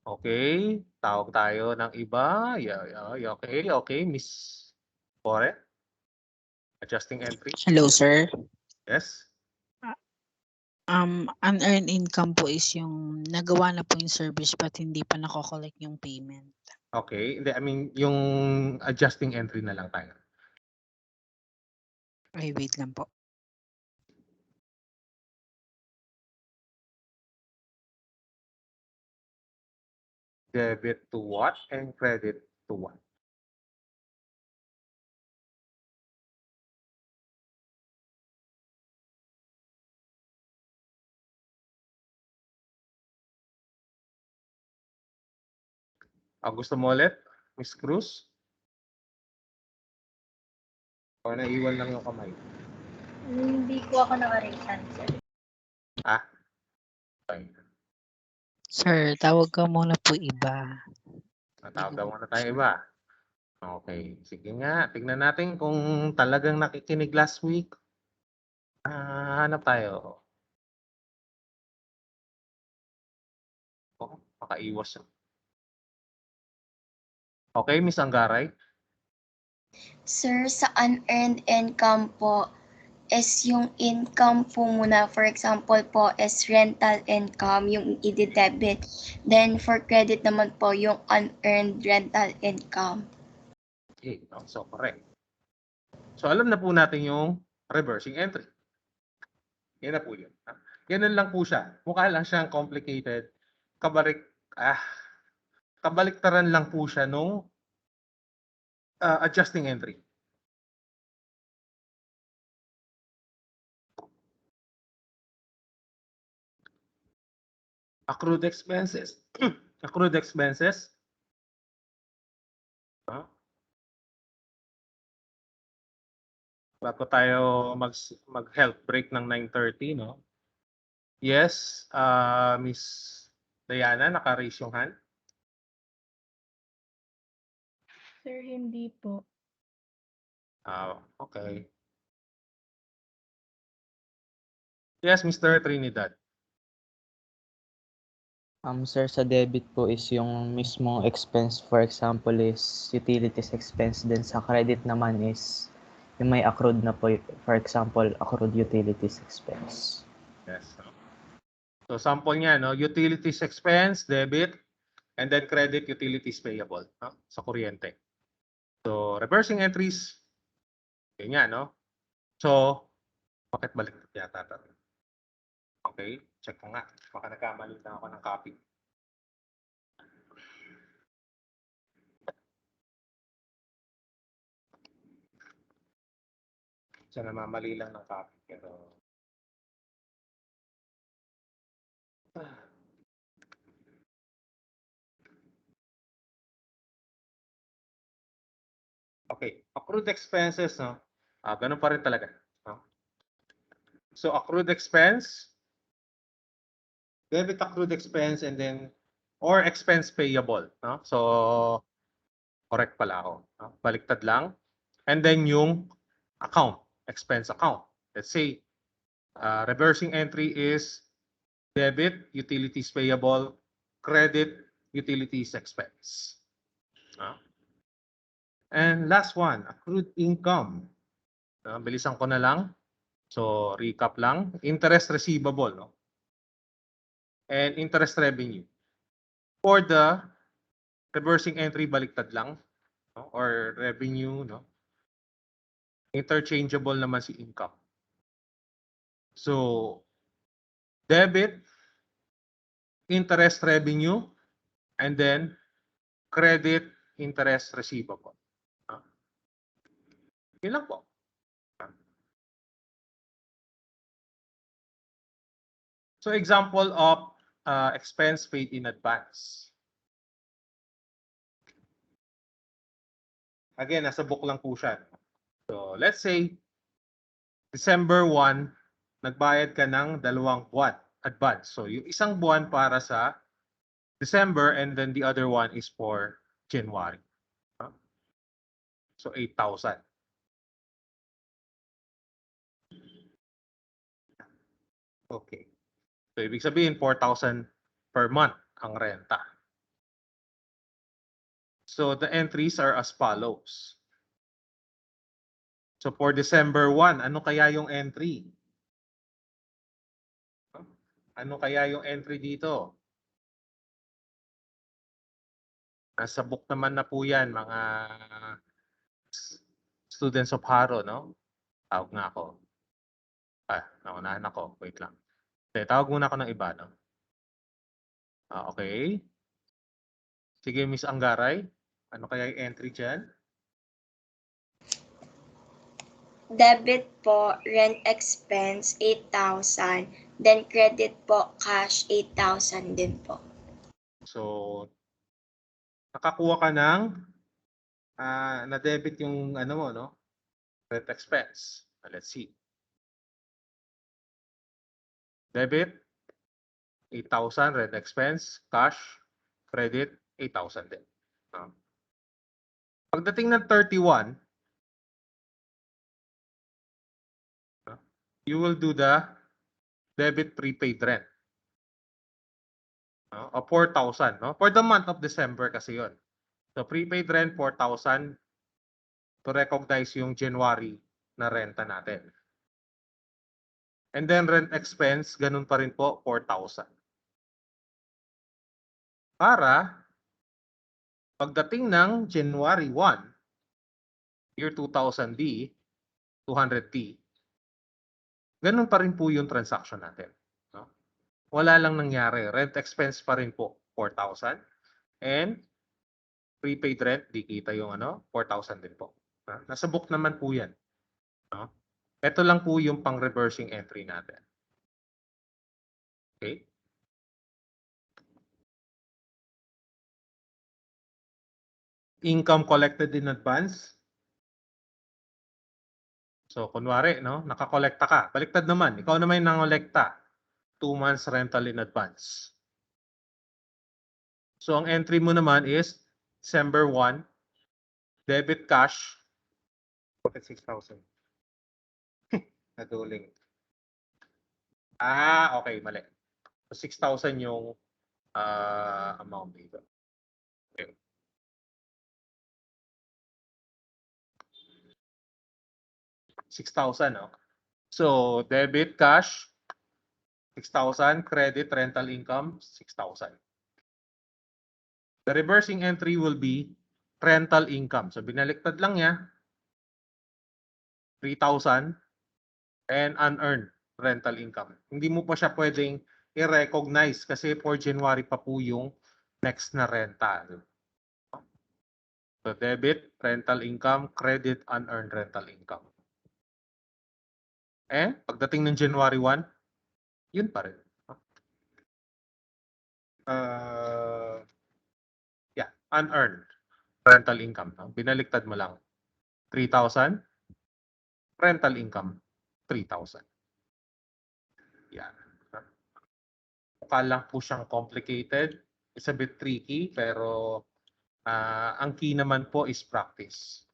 Speaker 1: Okay. Tawag tayo ng iba. Okay. Miss Bore. Adjusting entry.
Speaker 8: Hello, sir.
Speaker 1: Yes.
Speaker 8: Unearned income po is yung nagawa na po yung service but hindi pa nako-collect yung payment.
Speaker 1: Okay. Hindi, I mean, yung adjusting entry na lang tayo.
Speaker 8: Ay, wait lang po.
Speaker 1: Debit to what and credit to what? Gusto mo ulit, Miss Cruz? O naiwan lang yung kamay?
Speaker 9: Hindi po ako naka-raise hand, sir.
Speaker 1: Okay.
Speaker 8: Sir, tawag ka muna po iba.
Speaker 1: Natawag daw muna tayo iba. Okay. Sige nga. Tignan natin kung talagang nakikinig last week. Hanap tayo. Makaiwas. Okay, Miss Anggaray.
Speaker 3: Sir, sa unearned income po is yung income po muna. For example po is rental income, yung i-debit. Then for credit naman po yung unearned rental income.
Speaker 1: Okay, no? So correct. So alam na po natin yung reversing entry. Yan na po yun. Ganun lang po siya. Mukha lang siyang complicated. Kabaliktaran lang po siya nung adjusting entry. Accrued expenses. Accrued expenses. Bago tayo mag-health break ng 9:30, no? Yes, Miss Diana, naka-raise yung hand.
Speaker 10: Sir, hindi po.
Speaker 1: Okay. Yes, Mr. Trinidad.
Speaker 2: Sir, sa debit po is yung mismong expense, for example, is utilities expense. Then sa credit naman is yung may accrued na po, for example, accrued utilities expense.
Speaker 1: Yes. So sample niya, no? Utilities expense, debit, and then credit utilities payable, no? Sa kuryente. So reversing entries, ganyan, no? So, bakit balik yata ito? Okay, check ko nga. Baka nagkamali na ako ng copy. So, namamali lang ng copy. Pero... Okay, accrued expenses, no? Ganun pa rin talaga. No? So, accrued expense, debit accrued expense, and then, or expense payable. No? So, correct pala ako. No? Baliktad lang. And then yung account, expense account. Let's say, reversing entry is debit, utilities payable, credit, utilities expense. And last one, accrued income. Bilisan ko na lang. So, recap lang. Interest receivable, no? And interest revenue. For the reversing entry, baliktad lang. No? Or revenue, no? Interchangeable naman si income. So, debit, interest revenue, and then credit, interest receivable. Yun lang po. So, example of expense paid in advance. Again, nasa book lang po siya. So, let's say, December 1, nagbayad ka ng 2 buwan advance. So, yung isang buwan para sa December and then the other one is for January. So, 8,000. Okay. So, ibig sabihin, 4,000 per month ang renta. So, the entries are as follows. So, for December 1, ano kaya yung entry? Ano kaya yung entry dito? Nasa book naman na po yan, mga students of Haro, no? Tawag nga ako. Naunahan ako. Wait lang. Okay, tawag muna ako ng iba, no? Okay. Sige, Miss Anggaray. Ano kaya yung entry dyan?
Speaker 3: Debit po, rent expense, 8,000. Then credit po, cash, 8,000 din po.
Speaker 1: So, nakakuha ka ng na-debit yung ano mo, no? Rent expense. Let's see. Debit, 8,000 rent expense, cash, credit, 8,000 din. Pagdating ng 31, you will do the debit prepaid rent. Of 4,000, no? For the month of December kasi yon. So prepaid rent 4,000 to recognize yung January na renta natin. And then rent expense, ganun pa rin po, 4,000. Para pagdating ng January 1, year 2000D, 200D, ganun pa rin po yung transaction natin. No? Wala lang nangyari. Rent expense pa rin po, 4,000. And prepaid rent, di kita yung 4,000 din po. Nasa book naman po yan. No? Ito lang po yung pang-reversing entry natin. Okay? Income collected in advance. So, kunwari, no, nakakolekta ka. Baliktad naman. Ikaw naman yung nangolekta. 2 months rental in advance. So, ang entry mo naman is December 1, debit cash. Bakit 6,000? Naduling. Okay, mali. So, 6,000 yung amount dito. Okay. 6,000, no? So, debit cash, 6,000. Credit rental income, 6,000. The reversing entry will be rental income. So, binaliktad lang niya. 3,000 and unearned rental income. Hindi mo pa siya pwedeng i-recognize kasi for January pa po yung next na renta. So, debit, rental income, credit, unearned rental income. Pagdating ng January 1, yun pa rin. Unearned rental income. Binaliktad mo lang. 3,000. Rental income, 3,000. Yan. Mukha lang po siyang complicated. It's a bit tricky, pero ang key naman po is practice.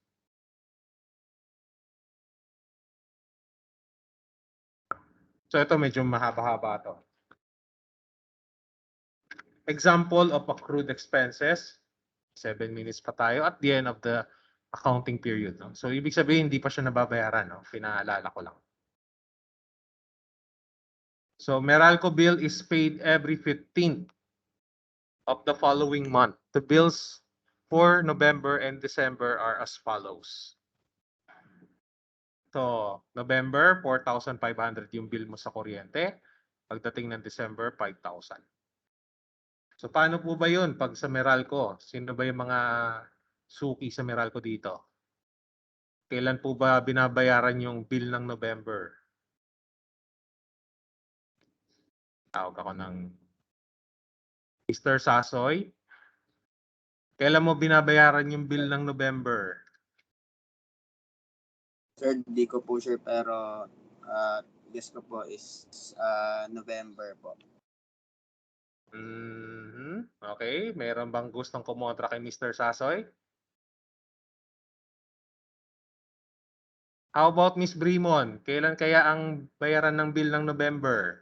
Speaker 1: So ito medyo mahaba-haba to. Example of accrued expenses. 7 minutes pa tayo at the end of the accounting period. No? So ibig sabihin hindi pa siya nababayaran. No? Pinaalala ko lang. So Meralco bill is paid every 15th of the following month. The bills for November and December are as follows. So, November, 4,500 yung bill mo sa kuryente. Pagdating ng December, 5,000. So, paano po ba yun pag sa Meralco? Sino ba yung mga suki sa Meralco dito? Kailan po ba binabayaran yung bill ng November? Tawag ako ng Mr. Sasoy. Kailan mo binabayaran yung bill ng November?
Speaker 11: Sir, di ko po sure pero guess ko po is November po.
Speaker 1: Okay, meron bang gustong kumontra kay Mr. Sasoy? How about Miss Brimon? Kailan kaya ang bayaran ng bill ng November?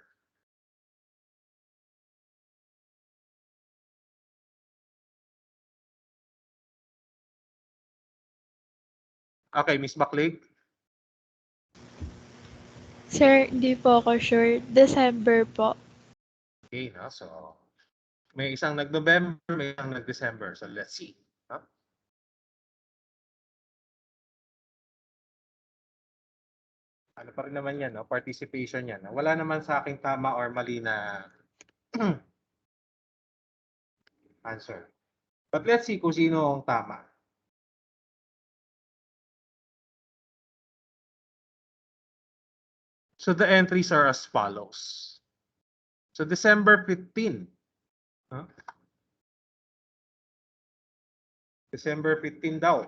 Speaker 1: Okay, Miss Baklig?
Speaker 10: Sir, di po ako sure. December po.
Speaker 1: Okay, no? So, may isang nag-November, may isang nag-December. So, let's see. Huh? Ano pa rin naman yan, no? Participation yan. No? Wala naman sa akin tama or mali na answer. But let's see kung sino ang tama. So, the entries are as follows. So, December 15. Huh? December 15 daw.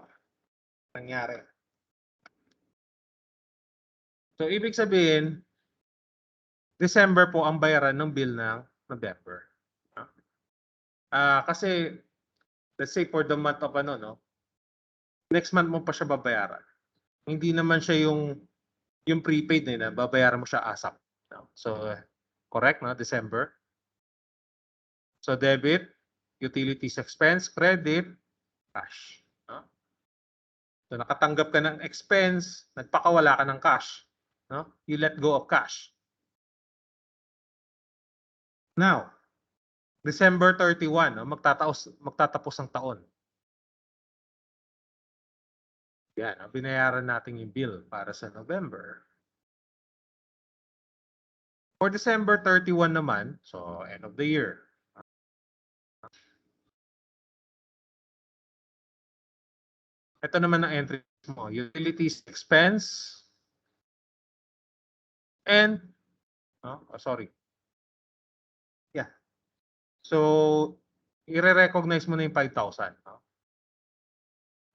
Speaker 1: Nangyari. So, ibig sabihin, December po ang bayaran ng bill ng November. Kasi, let's say for the month of next month mo pa siya babayaran. Hindi naman siya yung prepaid na babayaran mo siya ASAP. No? So, correct, no? December. So, debit, utilities expense, credit, cash. No? So, nakatanggap ka ng expense, nagpakawala ka ng cash. No? You let go of cash. Now, December 31, no? magtatapos ang taon. Yan, binayaran natin yung bill para sa November. For December 31 naman, so end of the year. Ito naman ang entry mo, utilities expense and Yeah. So i-recognize mo na yung 5,000.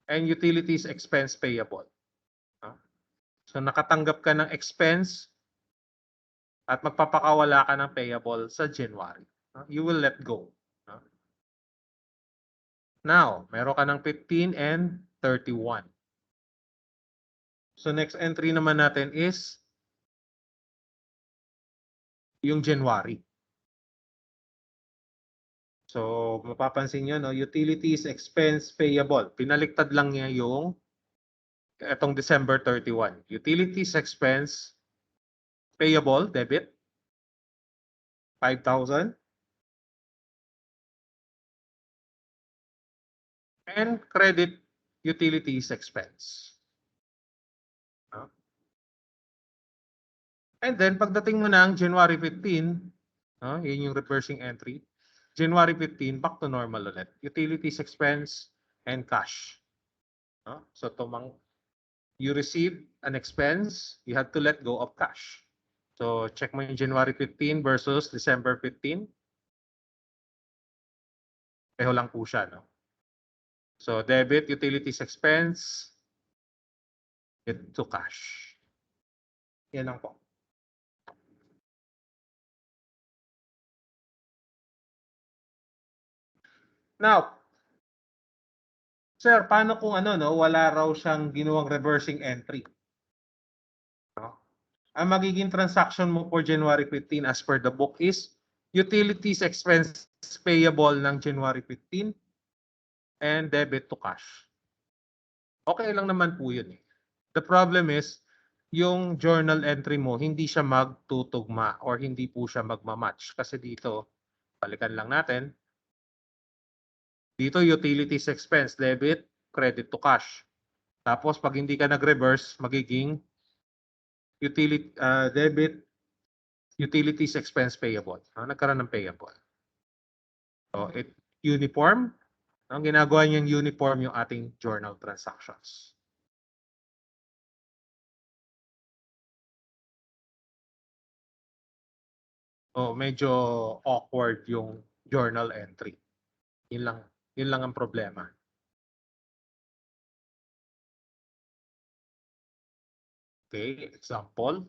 Speaker 1: And utilities expense payable. So nakatanggap ka ng expense at magpapakawala ka ng payable sa January. You will let go. Now, meron ka ng 15 and 31. So next entry naman natin is yung January. So mapapansin nyo, no, utilities expense payable. Pinaliktad lang niya yung etong December 31. Utilities expense payable, debit, 5,000. And credit utilities expense. And then, pagdating mo ng January 15, yun yung reversing entry. January 15, back to normal ulit. Utilities expense and cash. So, you receive an expense, you have to let go of cash. So, check mo yung January 15 versus December 15. Peho lang po siya, no? So, debit utilities expense, to cash. Yan lang po. Now, sir, paano kung wala raw siyang ginawang reversing entry? Ang magiging transaction mo for January 15 as per the book is utilities expense payable ng January 15 and debit to cash. Okay lang naman po yun. The problem is, yung journal entry mo, hindi siya magtutugma or hindi po siya magmamatch. Kasi dito, balikan lang natin. Dito, utilities expense, debit, credit to cash. Tapos, pag hindi ka nag-reverse, magiging debit, utilities expense payable. Nagkaroon ng payable. So, uniform. Ang ginagawa niyang uniform yung ating journal transactions. Medyo awkward yung journal entry. Yun lang ang problema. Okay, example.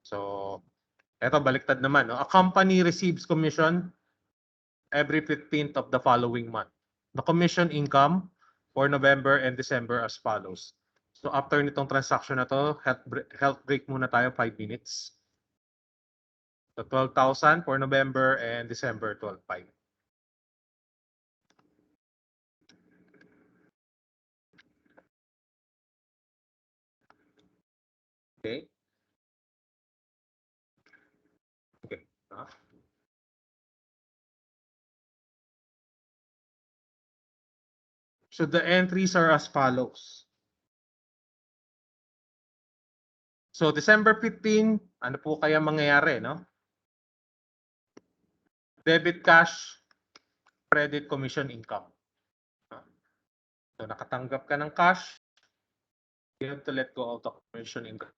Speaker 1: So, eto baliktad naman. A company receives commission every 15th of the following month. The commission income for November and December as follows. So, after nitong transaction na to, health break muna tayo 5 minutes. So, 12,000 for November and December 12,500. Okay. Okay. So the entries are as follows. So December 15, ano po kaya mangyayari, no? Debit cash, credit commission income. So nakatanggap ka ng cash, you have to let go of the commission income.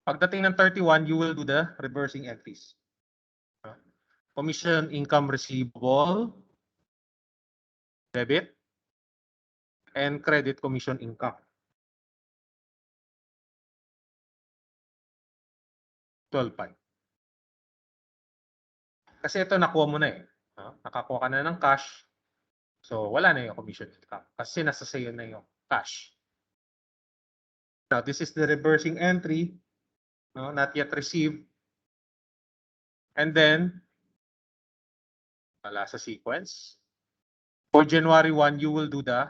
Speaker 1: Pagdating ng 31, you will do the reversing entries. Commission income receivable, debit, and credit commission income. 12,500. Kasi ito nakuha mo na eh. Nakakuha ka na ng cash. So wala na yung commission income. Kasi nasa sayo na yung cash. Now this is the reversing entry. Not yet received. And then, wala sa sequence. For January 1, you will do the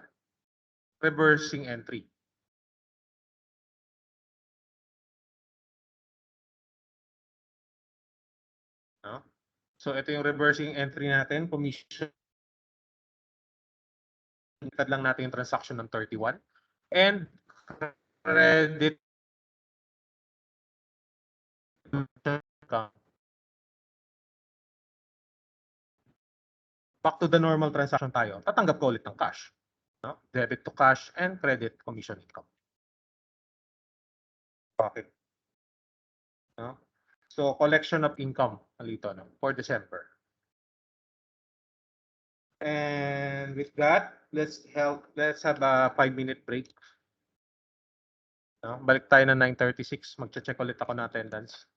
Speaker 1: reversing entry. So ito yung reversing entry natin, commission. Ikad lang natin yung transaction ng 31. And credit back to the normal transaction tayo. Tatanggap ko ulit ng cash. Debit to cash and credit commission income. Bakit? So collection of income alito for December. And with that, let's have a 5-minute break. No? Balik tayo ng 9:36. Magche-check ulit ako ng attendance.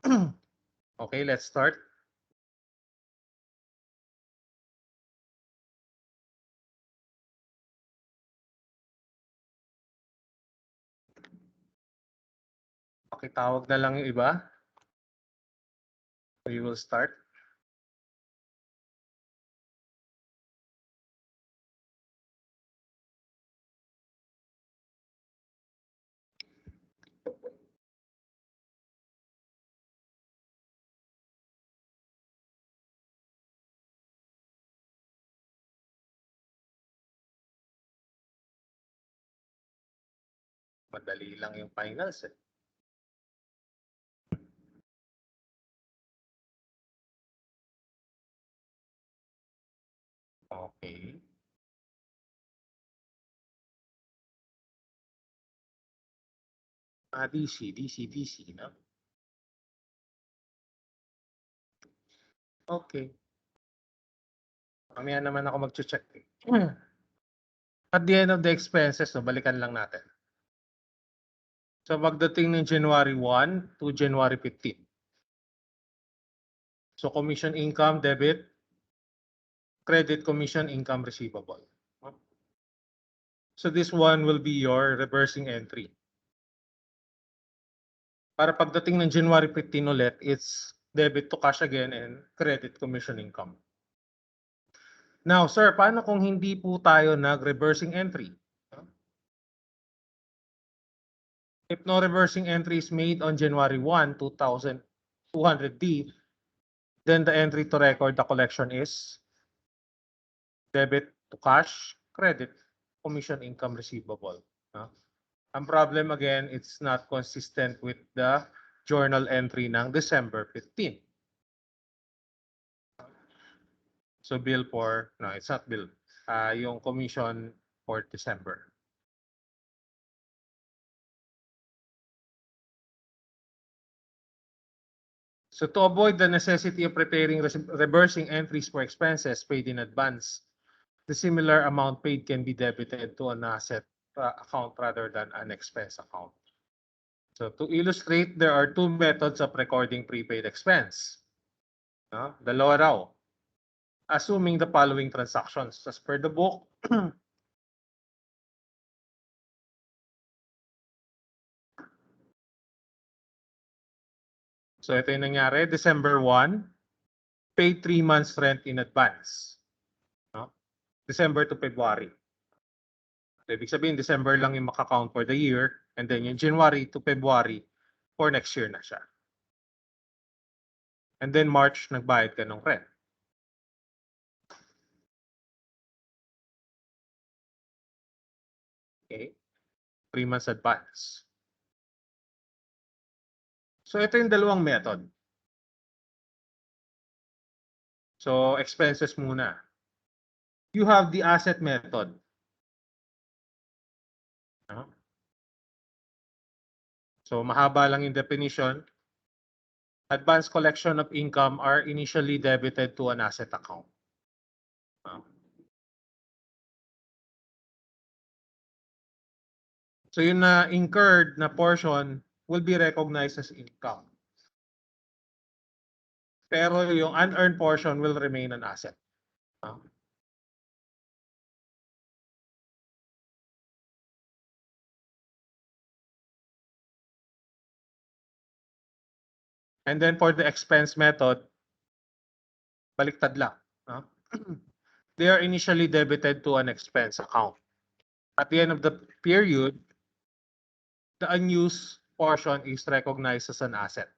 Speaker 1: Okay, let's start. Pakitawag na lang yung iba. We will start. Madali lang yung finals eh. Okay. DC, no? Okay. Mamaya naman ako mag-check. At the end of the expenses, no, balikan lang natin. So pagdating ng January 1 to January 15. So commission income, debit, credit commission income receivable. So this one will be your reversing entry. Para pagdating ng January 15 ulit, it's debit to cash again and credit commission income. Now, sir, paano kung hindi po tayo nag-reversing entry? If no reversing entry is made on January 1, 2200D, then the entry to record the collection is debit to cash, credit, commission income receivable. Ang problem again, it's not consistent with the journal entry ng December 15. So bill for, no, it's not bill. Yung commission for December. So to avoid the necessity of preparing reversing entries for expenses paid in advance, the similar amount paid can be debited to an asset account rather than an expense account. So to illustrate, there are two methods of recording prepaid expense. Dalawa raw. Assuming the following transactions as per the book. So ito yung nangyari, December 1, paid 3 months rent in advance. December to February. So, ibig sabihin, December lang yung maka-count for the year, and then yung January to February for next year na siya. And then March, nagbayad ka ng rent. Okay? 3 months advance. So ito yung dalawang method. So expenses muna. You have the asset method. So mahaba lang yung definition. Advance collection of income are initially debited to an asset account. So yung na incurred na portion will be recognized as income. Pero yung unearned portion will remain an asset. And then for the expense method, baliktad lang. They are initially debited to an expense account. At the end of the period, the unused portion is recognized as an asset,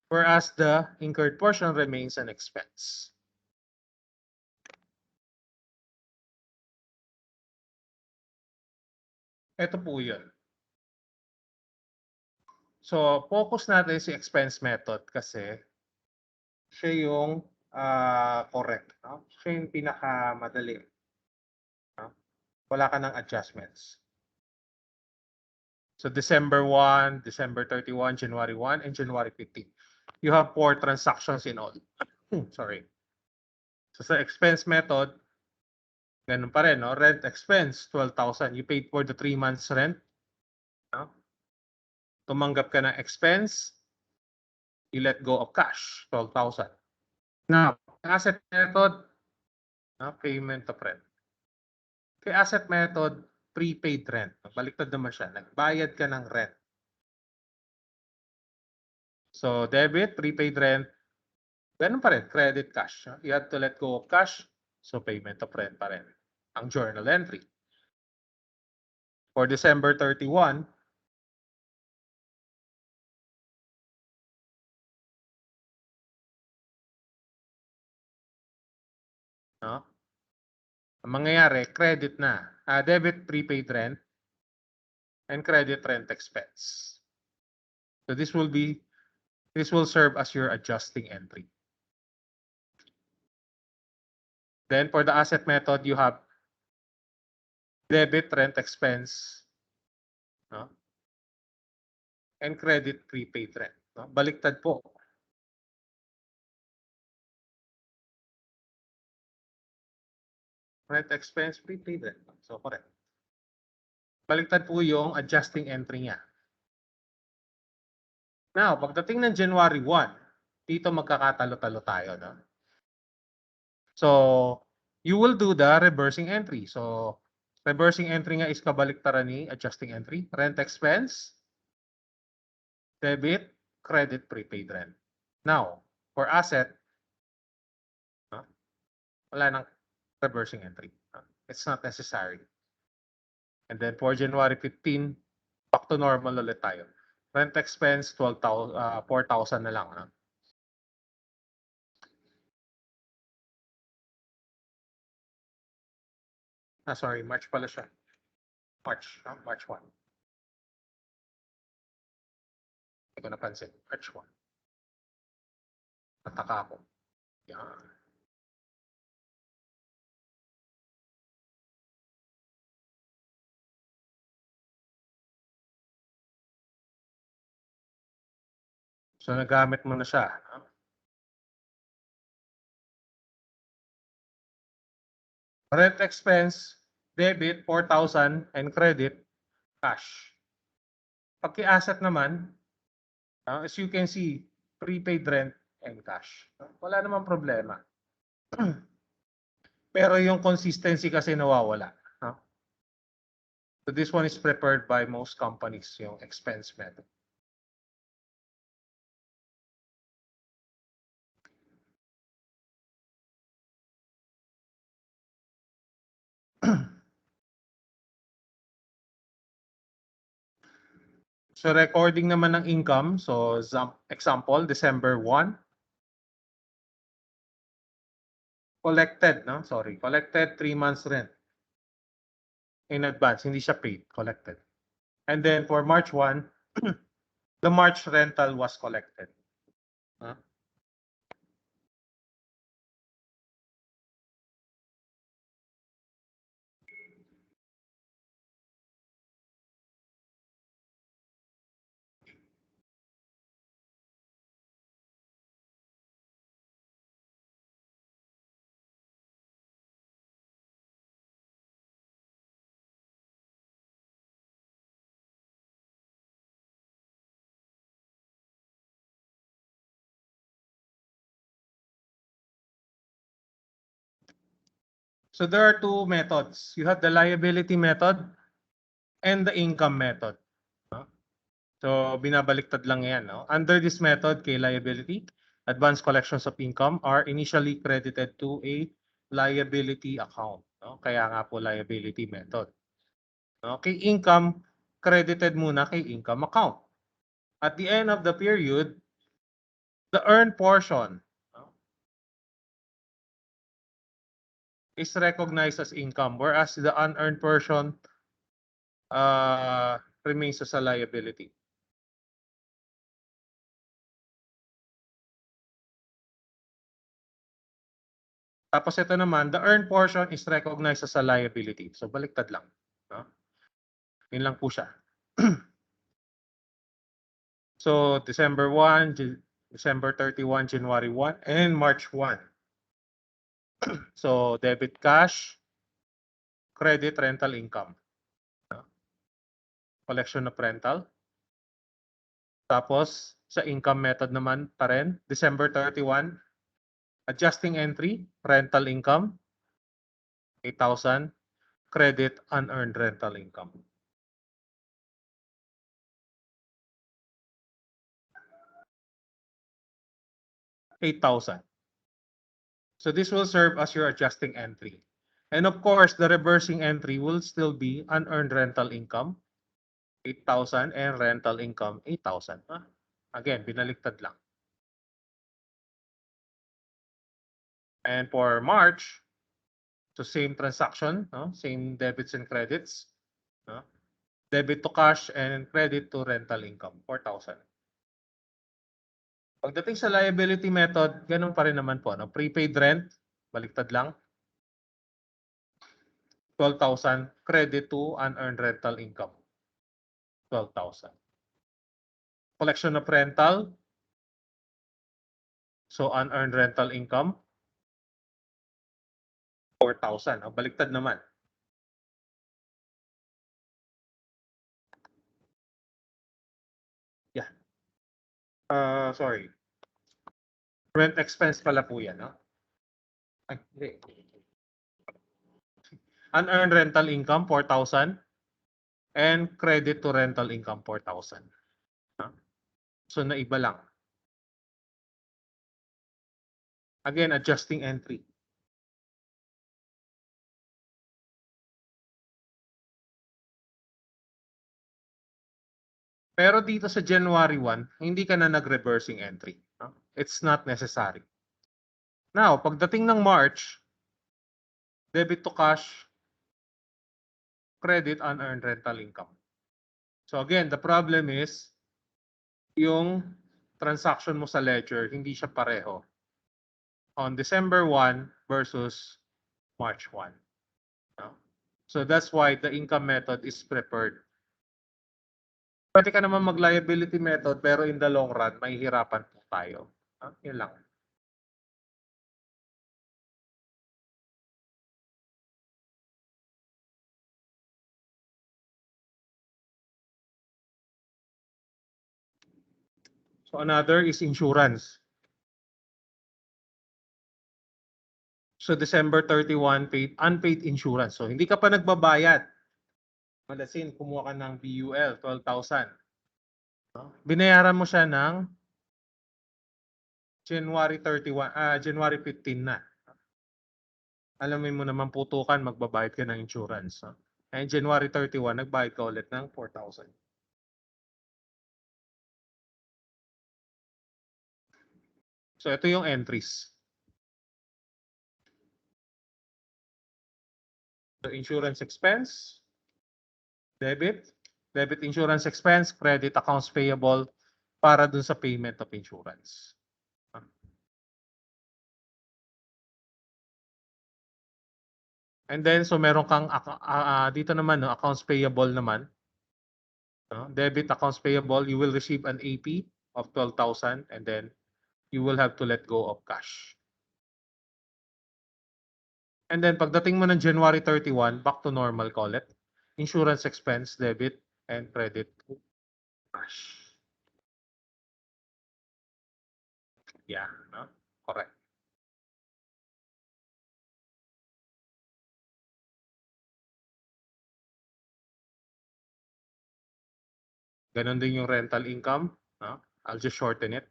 Speaker 1: whereas the incurred portion remains an expense. Ito po yun. So, focus natin si expense method kasi siya yung correct. Siya yung pinakamadali. Wala ka ng adjustments. So, December 1, December 31, January 1, and January 15. You have 4 transactions in all. Sorry. So, sa expense method, ganun pa rin, no? Rent expense, 12,000. You paid for the 3 months rent. Tumanggap ka ng expense. you let go of cash, 12,000. Now, asset method, payment of rent. Kay asset method, prepaid rent. Baliktad naman siya. Nagbayad ka ng rent. So, debit, prepaid rent. Ganun pa rin, credit, cash. You have to let go of cash. So, payment of rent pa rin. Ang journal entry. For December 31, no? Ang mangyayari, credit na. Debit, prepaid rent, and credit rent expense. So this will serve as your adjusting entry. Then for the asset method, you have debit rent expense, no? And credit prepaid rent. No? Baliktad po. Rent expense, prepaid rent. So correct. Baliktad po yung adjusting entry niya. Now, pagdating ng January 1, dito magkakatalo-talo tayo. No? So, you will do the reversing entry. So, reversing entry nga is kabaliktaran ni adjusting entry. Rent expense, debit, credit, prepaid rent. Now, for asset, wala nang reversing entry. It's not necessary. And then for January 15, back to normal ulit tayo. Rent expense, 4,000 na lang. Sorry, March pala siya. March 1. Hindi ko napansin. March 1. Nataka ako. Yan. So, nagamit mo na siya. Rent expense, debit, 4,000, and credit, cash. Pagki-asset naman, as you can see, prepaid rent and cash. Wala namang problema. Pero yung consistency kasi nawawala. So this one is prepared by most companies, yung expense method. So recording naman ng income. So example, December 1. Collected, no? Sorry. Collected 3 months rent. In advance. Hindi siya paid. Collected. And then for March 1, the March rental was collected. So there are two methods. You have the liability method and the income method. So binabaliktad lang yan. No? Under this method, kay liability, advance collections of income are initially credited to a liability account. No? Kaya nga po liability method. No? Kay income, credited muna kay income account. At the end of the period, the earned portion is recognized as income, whereas the unearned portion remains as a liability. Tapos ito naman, the earned portion is recognized as a liability. So baliktad lang. No? Yun lang po siya. So December 1, December 31, January 1, and March 1. So debit cash, credit rental income. Collection of rental. Tapos Sa income method naman pa rin, December 31, adjusting entry, rental income, 8,000, credit unearned rental income. $8,000. So this will serve as your adjusting entry. And of course, the reversing entry will still be unearned rental income, 8,000, and rental income, 8,000. Again, binaliktad lang. And for March, so same transaction, same debits and credits. Debit to cash and credit to rental income, 4,000. Pagdating sa liability method, ganun pa rin naman po. Prepaid rent, baliktad lang. 12,000, credit to unearned rental income, 12,000. Collection of rental, so unearned rental income, 4,000. Baliktad naman. Yeah. Sorry. Rent expense pala po yan. Ay, hindi. Unearned rental income, 4,000. And credit to rental income, 4,000. So, naiba lang. Again, adjusting entry. Pero dito sa January 1, hindi ka na nag-reversing entry. It's not necessary. Now, pagdating ng March, debit to cash, credit unearned rental income. So again, the problem is yung transaction mo sa ledger, hindi siya pareho on December 1 versus March 1. So that's why the income method is preferred. Pwede ka naman mag-liability method pero in the long run, mahihirapan po tayo. Yun lang. So another is insurance. So December 31, unpaid insurance. So hindi ka pa nagbabayad. Malasin, kumuha ka ng BUL, 12,000. Binayaran mo siya ng January 15 na. Alamin mo naman putukan, magbabayad ka ng insurance. And January 31, nagbayad ka ulit ng 4,000. So ito yung entries. So insurance expense, debit insurance expense, credit accounts payable para dun sa payment of insurance. And then, so meron kang, dito naman, accounts payable naman. Debit accounts payable, you will receive an AP of 12,000 and then you will have to let go of cash. And then, pagdating mo ng January 31, back to normal, call it. Insurance expense, debit, and credit to cash. Yeah, correct. Ganon din yung rental income. I'll just shorten it.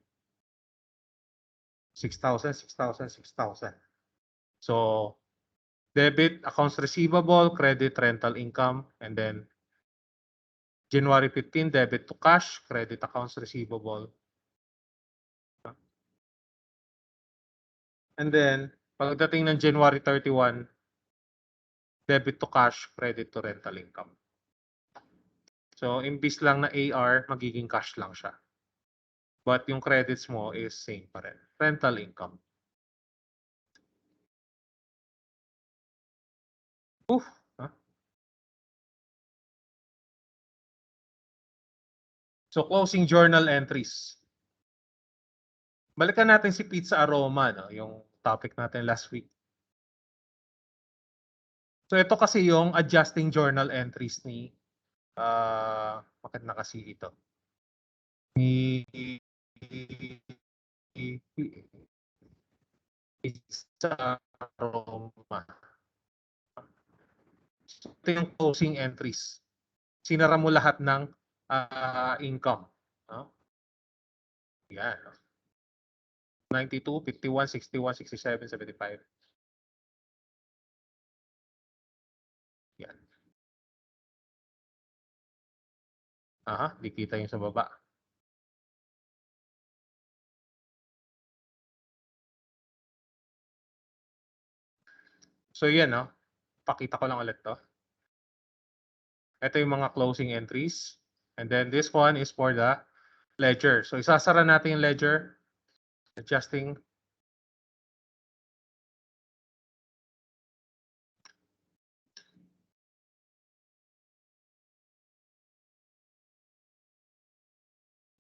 Speaker 1: 6,000, 6,000, 6,000. So, debit, accounts receivable, credit, rental income, and then January 15, debit to cash, credit accounts receivable. And then, pagdating ng January 31, debit to cash, credit to rental income. So, imbis lang na AR, magiging cash lang siya. But yung credits mo is same pa rin. Rental income. Oof! So, closing journal entries. Balikan natin si Pizza Aroma, yung topic natin last week. So, ito kasi yung adjusting journal entries ni bakit nakasi ito? Ni sa Roma. So, ito yung closing entries. Sinara mo lahat ng income. No? Yan. 92, 51, 61, 67, 75. Yan. Aha, di kita yung sa baba. So yan, no? Pakita ko lang ulit to. Ito yung mga closing entries. And then this one is for the ledger. So isasara natin yung ledger. Adjusting.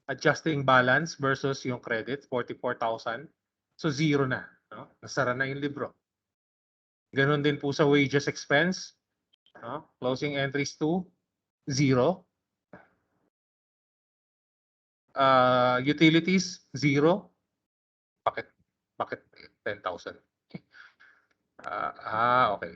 Speaker 1: Adjusting balance versus yung credit, 44,000. So zero na. No? Nasara na yung libro. Ganon din po sa wages expense. No? Closing entries to 0. Utilities, 0. Bakit 10,000? Okay.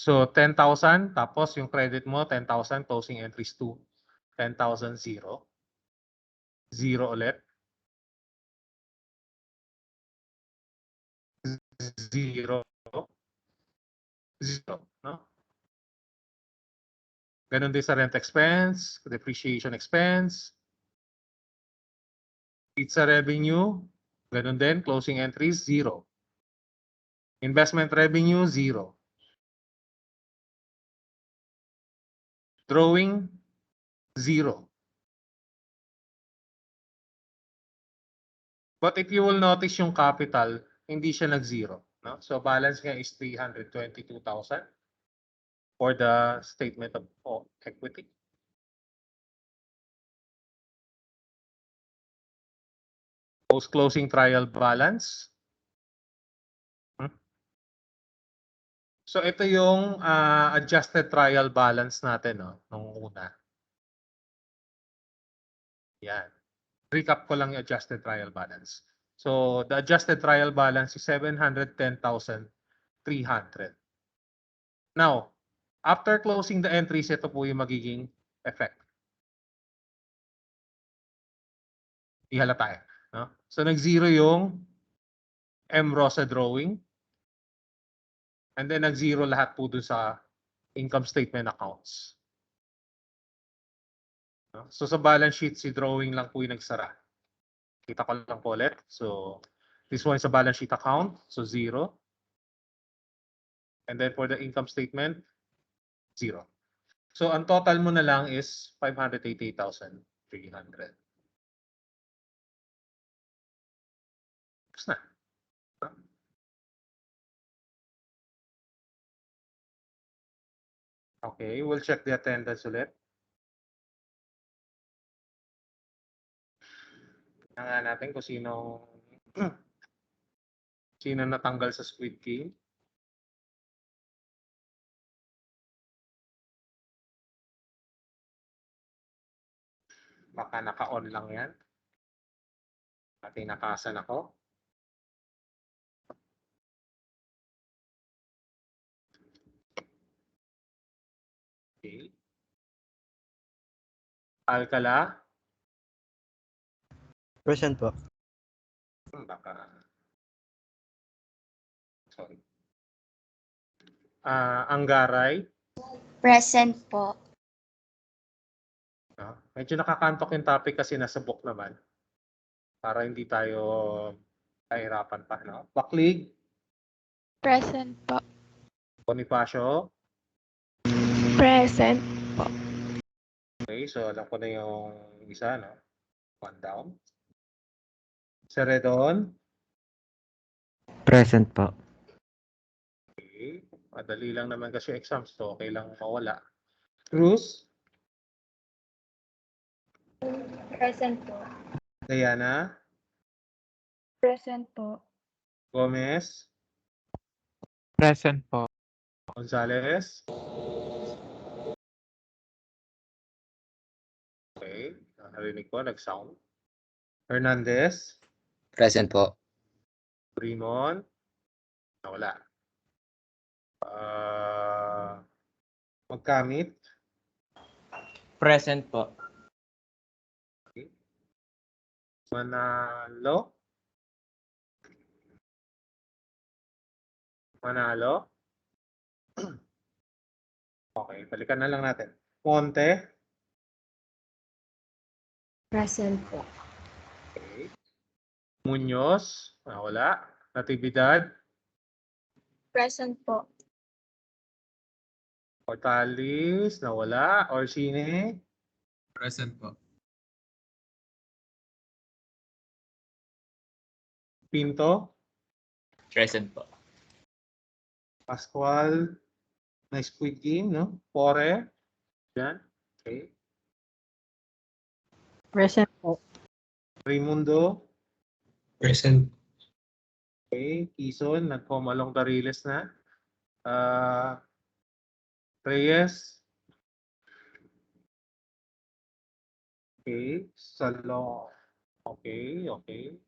Speaker 1: So 10,000 tapos yung credit mo 10,000, closing entries to 10,000 0. 0 ulit. 0. 0, no? Ganon din sa rent expense, depreciation expense, pizza revenue, ganon din, closing entries 0. Investment revenue 0. Drawing 0. But if you will notice yung capital, hindi siya nag-zero. No? So balance nga is 322,000 for the statement of equity. Post-closing trial balance. So ito yung adjusted trial balance natin, no, nung una. Yan. Recap ko lang yung adjusted trial balance. So the adjusted trial balance is 710,300. Now, after closing the entries, ito po yung magiging effect. Ihalata eh. No? So nag-zero yung M-ROSA drawing. And then nag-zero lahat po dun sa income statement accounts. No? So sa balance sheet, si drawing lang po yung nagsara. Kita ko lang po ulit. So this one is a balance sheet account. So 0. And then for the income statement, 0. So ang total mo na lang is 588,300. Tapos na. Okay, we'll check the attendance ulit. Tingnan natin kung sino natanggal sa Squid Game. Baka naka-on lang yan. At tinakasan ako. Okay. Alcala.
Speaker 6: Present po.
Speaker 1: Baka. Sorry. Anggaray.
Speaker 3: Present po.
Speaker 1: Medyo nakakantok yung topic kasi nasa book naman. Para hindi tayo kahirapan pa. No? Baklig.
Speaker 10: Present po.
Speaker 1: Bonifacio.
Speaker 10: Present po.
Speaker 1: Okay, so alam ko na yung isa, no? One down. Seredon.
Speaker 12: Present po.
Speaker 1: Okay. Madali lang naman kasi exams to. Okay lang mawala. Cruz.
Speaker 9: Present po.
Speaker 1: Diana.
Speaker 10: Present po.
Speaker 1: Gomez,
Speaker 12: Present po.
Speaker 1: Gonzales. Okay, narinig ko, nag-sound. Hernandez,
Speaker 13: Present po.
Speaker 1: Brimon, wala. Magkamit,
Speaker 2: Present po.
Speaker 1: Manalo, Manalo. Okay, balikan na lang natin. Monte,
Speaker 10: Present po.
Speaker 1: okay. Muñoz, wala. Natividad,
Speaker 10: Present po.
Speaker 1: Hortalis, nawala. Orsine,
Speaker 5: Present po.
Speaker 1: Pinto,
Speaker 7: Present po.
Speaker 1: Pascual, nice quick game, no? Pore, yan. Okay.
Speaker 8: Present po.
Speaker 1: Raimundo,
Speaker 5: Present.
Speaker 1: okay. Quezon, nagkomalong Dariles na. Reyes, okay. Salong, okay, okay.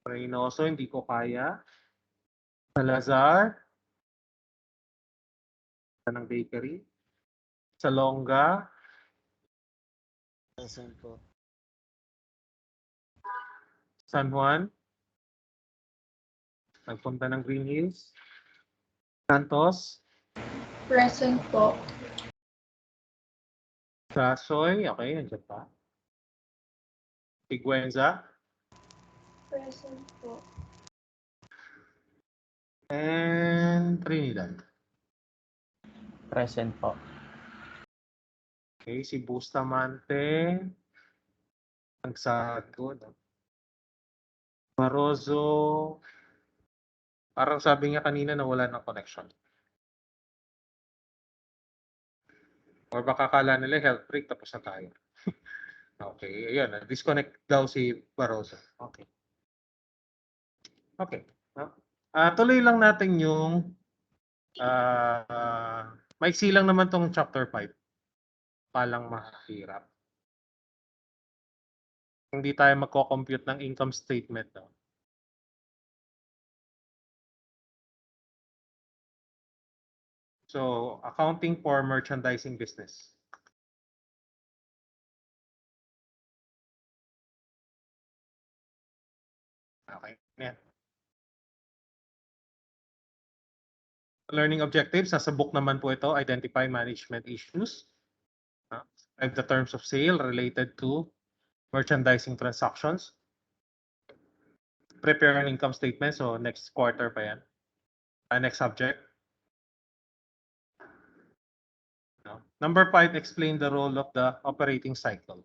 Speaker 1: Reynoso, hindi ko kaya. Salazar, ng bakery. Salonga,
Speaker 6: Present po.
Speaker 1: San Juan, nagpunta ng Green Hills. Santos,
Speaker 10: Present po.
Speaker 1: Sasoy, okay, nandiyan pa. Iguenza,
Speaker 10: Present po.
Speaker 1: and Trinidad.
Speaker 2: Present po.
Speaker 1: Okay, si Bustamante, Nagsago, no? Marozo, parang sabi niya kanina na wala ng connection. Or baka kala nila health break tapos na tayo. Okay, ayun, disconnect daw si Barroso. Okay. Okay. Tuloy lang natin yung maiksi lang naman tong chapter 5. Palang mahirap. Hindi tayo magko-compute ng income statement. No? So, accounting for merchandising business. Okay. Yan. Learning objectives, nasa book naman po ito, identify management issues. Describe the terms of sale related to merchandising transactions. Prepare an income statement, so next quarter pa yan. Next subject. Number 5, explain the role of the operating cycle.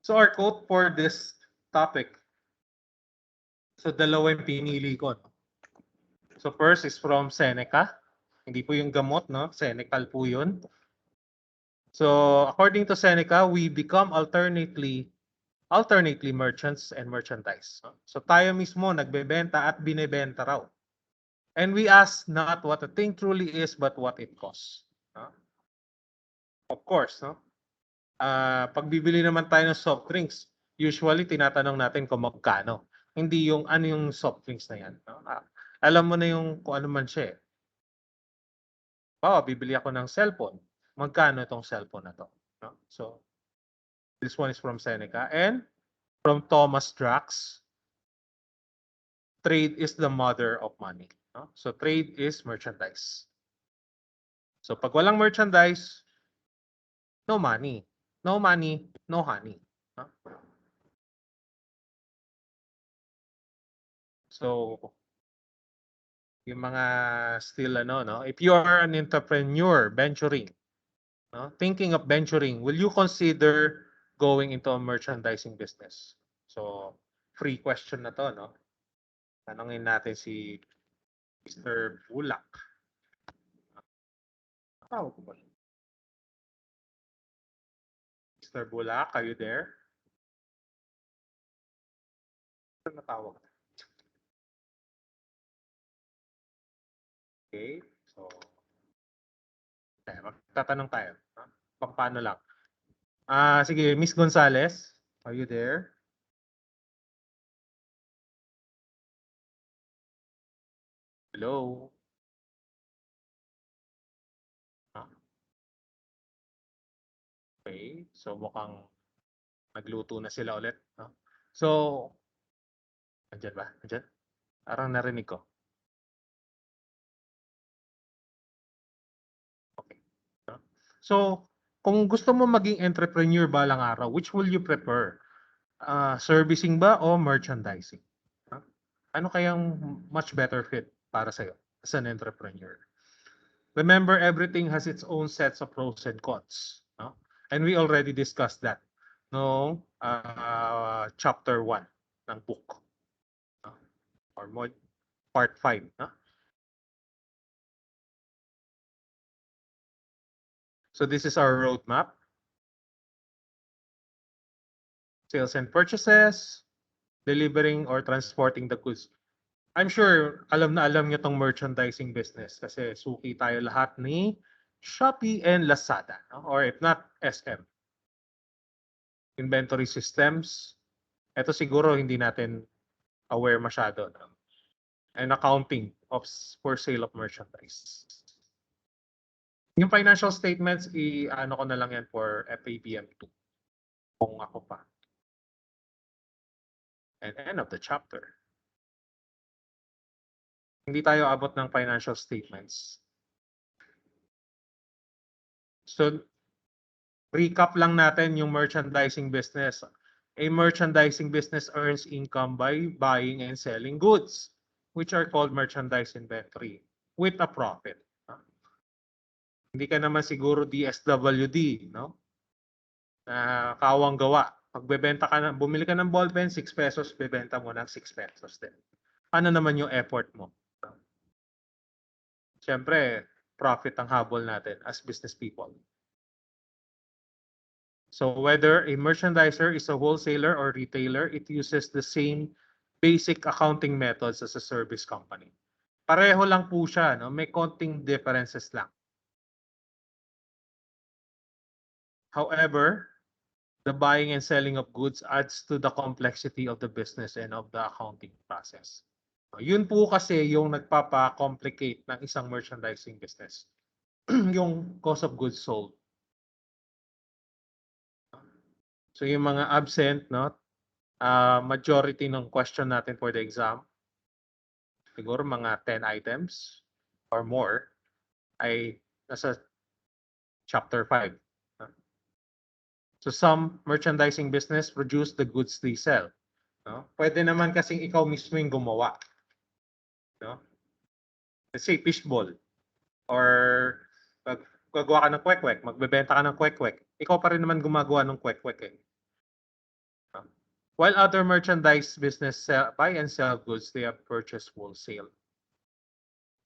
Speaker 1: So our quote for this topic, so dalawa yung pinili ko. No? So first is from Seneca. Hindi po yung gamot, no? Senecal po yun. So according to Seneca, we become alternately merchants and merchandise. So tayo mismo nagbebenta at binebenta raw. And we ask not what a thing truly is, but what it costs. Of course, no? Pag bibili naman tayo ng soft drinks, usually tinatanong natin kung magkano. Hindi yung ano yung soft drinks na yan. No? Alam mo na yung kung ano man siya. Bibili ako ng cellphone. Magkano itong cellphone na to? No? So, this one is from Seneca. And from Thomas Drax, trade is the mother of money. No? So, trade is merchandise. So, pag walang merchandise, no money. No money, no honey. No? So, yung mga still no? If you are an entrepreneur venturing, no? Thinking of venturing, will you consider going into a merchandising business? So, free question na to, no? Tanongin natin si Mr. Bulak. Tawag ko ba? Mr. Bulak, are you there? Natawag. Okay, so magtatanong tayo. Paano lang? Sige, Miss Gonzales, are you there? Hello? Okay, so mukhang nagluto na sila ulit. No? So, andyan ba? Andyan? Parang narinig ko. Okay. No? So, kung gusto mo maging entrepreneur balang araw, which will you prefer? Servicing ba o merchandising? Ano kayang much better fit para sa'yo as an entrepreneur? Remember, everything has its own sets of pros and cons. No? And we already discussed that no chapter 1 ng book. No? Or part 5. No? So this is our roadmap. Sales and purchases, delivering or transporting the goods. I'm sure alam na alam niyo tong merchandising business kasi suki tayo lahat ni Shopee and Lazada. No? Or if not, SM. Inventory systems. Ito siguro hindi natin aware masyado. No? And accounting for sale of merchandise. Yung financial statements, ano ko na lang yan for FABM1 kung ako pa. And end of the chapter. Hindi tayo abot ng financial statements. So, recap lang natin yung merchandising business. A merchandising business earns income by buying and selling goods, which are called merchandise inventory, with a profit. Hindi ka naman siguro DSWD, no? Kawang gawa. Magbebenta ka bumili ka ng ballpen, 6 pesos, bebenta mo ng 6 pesos din. Ano naman yung effort mo? Siyempre, profit ang habol natin as business people. So whether a merchandiser is a wholesaler or retailer, it uses the same basic accounting methods as a service company. Pareho lang po siya, no? May konting differences lang. However, the buying and selling of goods adds to the complexity of the business and of the accounting process. Yun po kasi yung nagpapa-complicate ng isang merchandising business. Yung cost of goods sold. So yung mga absent, no? Majority ng question natin for the exam, siguro mga 10 items or more, ay nasa chapter 5. So some merchandising business produce the goods they sell. No? Pwede naman kasing ikaw mismo yung gumawa. No? Let's say fishball. Or gagawa ka ng kwek-kwek, magbebenta ka ng kwek-kwek. Ikaw pa rin naman gumagawa ng kwek-kwek eh. No? While other merchandise business buy and sell goods, they have purchased wholesale.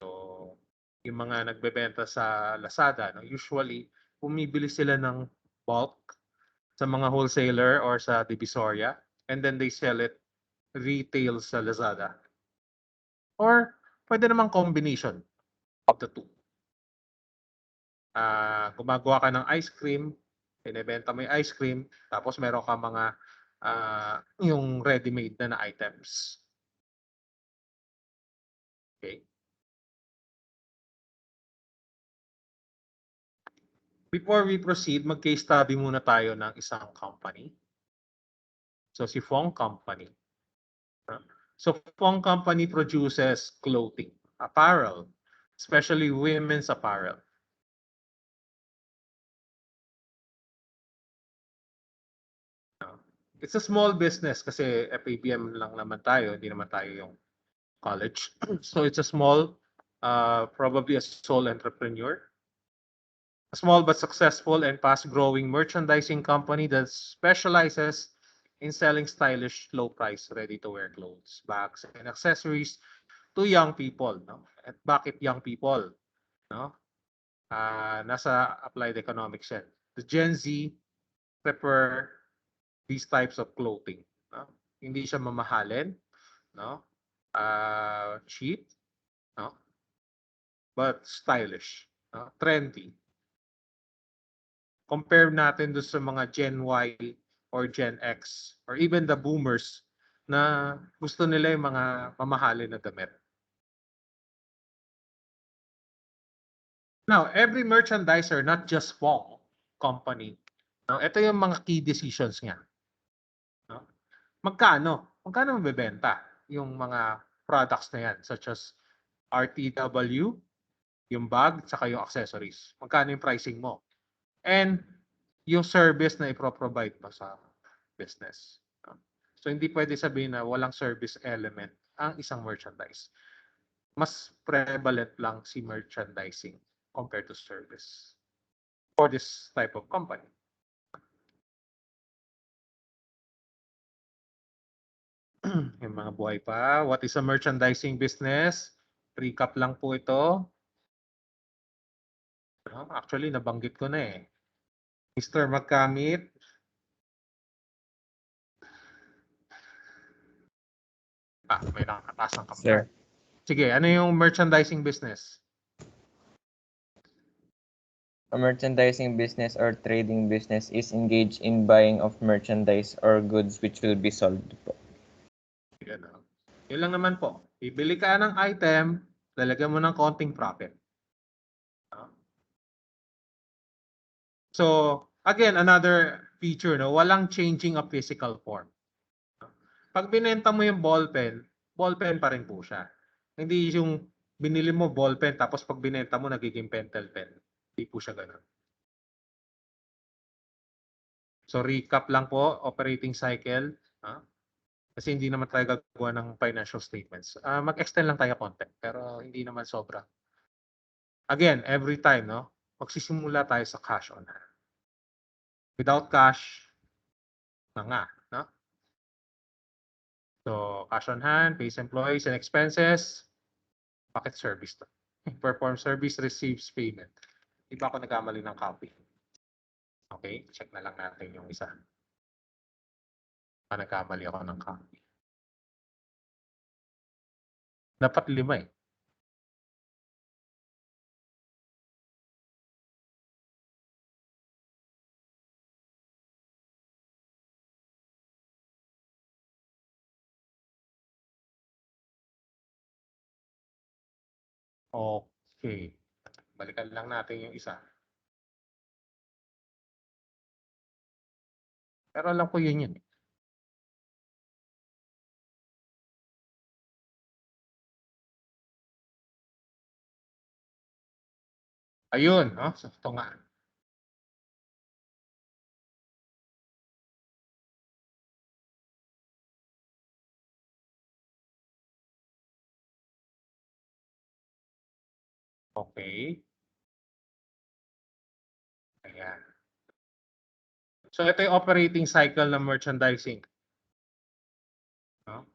Speaker 1: So, yung mga nagbebenta sa Lazada, no, usually, bumibili sila ng bulk sa mga wholesaler or sa Divisoria, and then they sell it retail sa Lazada. Or, pwede namang combination of the two. Gumagawa ka ng ice cream, binibenta mo yung ice cream, tapos meron ka mga yung ready-made na items. Okay. Before we proceed, mag-case study muna tayo ng isang company. So, si Fong Company. So, Fong Company produces clothing, apparel, especially women's apparel. It's a small business kasi FABM lang naman tayo, hindi naman tayo yung college. So, it's a small, probably a sole entrepreneur. A small but successful and fast-growing merchandising company that specializes in selling stylish, low-price, ready-to-wear clothes, bags, and accessories to young people. No? At bakit young people? No? Nasa applied economics yan. The Gen Z prefer these types of clothing. No? Hindi siya mamahalin, no? Cheap, no? But stylish, no? Trendy. Compare natin doon sa mga Gen Y or Gen X or even the boomers na gusto nila yung mga mamahalin na damit. Now, every merchandiser, not just small company, no? Ito yung mga key decisions niya. No? Magkano mabebenta yung mga products na yan such as RTW, yung bag, saka yung accessories. Magkano yung pricing mo? And yung service na ipro-provide mo sa business. So hindi pwede sabihin na walang service element ang isang merchandise. Mas prevalent lang si merchandising compared to service for this type of company. Yung mga buhay pa. What is a merchandising business? Recap lang po ito. Actually, nabanggit ko na eh. Mr. Magkamit. May nakataas ng kamay.
Speaker 7: Sir.
Speaker 1: Sige, ano yung merchandising business?
Speaker 13: A merchandising business or trading business is engaged in buying of merchandise or goods which will be sold po.
Speaker 1: Yan, yun lang naman po. Bibili ka ng item, lalagyan mo ng konting profit. So, again, another feature, no? Walang changing of physical form. Pag binenta mo yung ballpen pa rin po siya. Hindi yung binili mo ballpen tapos pag binenta mo nagiging pentel pen. Hindi po siya ganun. So recap lang po, operating cycle. Kasi hindi naman tayo gagawa ng financial statements. Mag-extend lang tayo konti, pero hindi naman sobra. Again, every time, no? Magsisimula tayo sa cash on hand. Without cash, nga, no? So, cash on hand, pays employees and expenses, packet service to. Perform service, receives payment. Di ba ako nagkamali ng copy? Okay, check na lang natin yung isa. Nagkamali ako ng copy. Dapat 5 eh. Okay. Balikan lang natin yung isa. Pero alam ko yun yun. Ayun, no? Ito nga. Okay. Ayan. So ito yung operating cycle ng merchandising. No?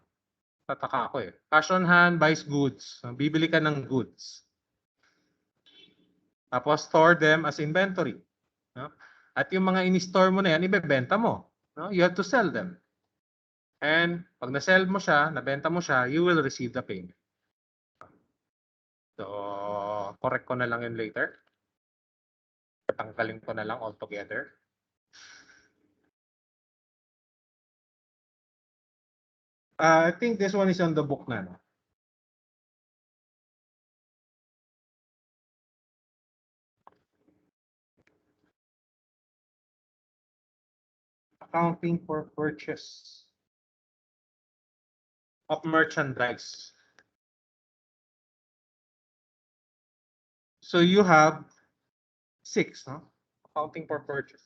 Speaker 1: Tataka ako eh. Cash on hand buys goods. Bibili ka ng goods. Tapos store them as inventory. No? At yung mga in-store mo na yan, ibebenta mo. No? You have to sell them. And pag na-sell mo siya, nabenta mo siya, you will receive the payment. So, correct ko na lang yun later. Tanggalin ko na lang altogether. I think this one is on the book na. No? Accounting for purchase of merchandise. So you have 6, no? Accounting for purchase.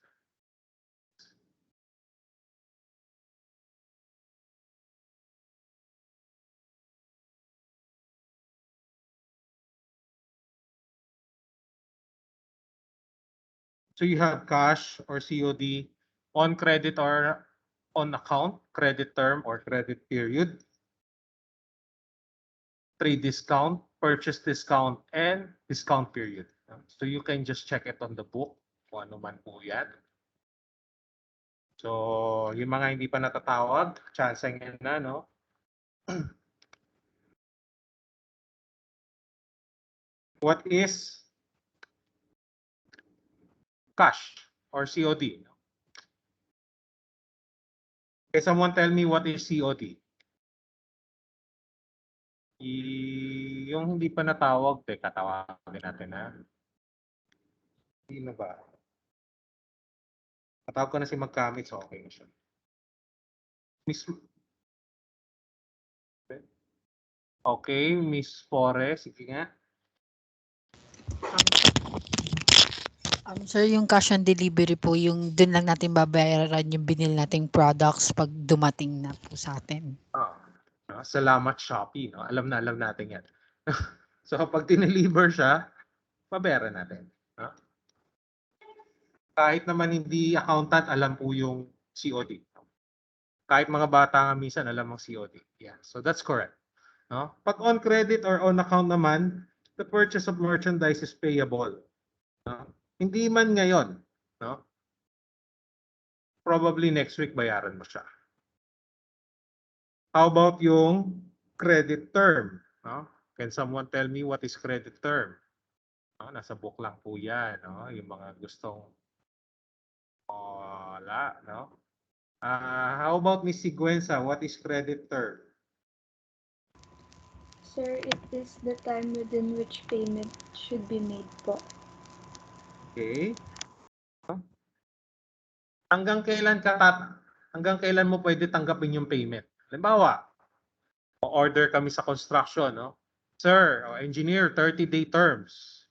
Speaker 1: So you have cash or COD, on credit or on account, credit term or credit period, trade discount, purchase discount, and discount period. So you can just check it on the book kung ano man po yan. So, yung mga hindi pa natatawag, chance ngayon na, no? What is cash or COD? Can someone tell me what is COD? Yung hindi pa natawag, teka, tawagin natin ha. Sino ba? Natawag ko na si Magkamit, so okay na siya. Miss... Okay, Miss Forres, sige nga.
Speaker 8: Sir, yung cash on delivery po, yung dun lang natin babayaran yung binil nating products pag dumating na po sa atin.
Speaker 1: Salamat Shopee, no? Alam natin yan. So pag tineliver siya, babayaran natin. No? Kahit naman hindi accountant, alam po yung COD. Kahit mga bata nga minsan, alam ang COD. Yeah, so that's correct. No? Pag on credit or on account naman, the purchase of merchandise is payable. No? Hindi man ngayon, no? Probably next week bayaran mo siya. How about yung credit term? No? Can someone tell me what is credit term? No? Nasa book lang po yan. No? Yung mga gustong wala. No? How about Miss Sigüenza? What is credit term?
Speaker 10: Sir, it is the time within which payment should be made po.
Speaker 1: Okay. Hanggang kailan mo pwede tanggapin yung payment? Halimbawa, order kami sa construction, no? Sir, engineer, 30-day terms.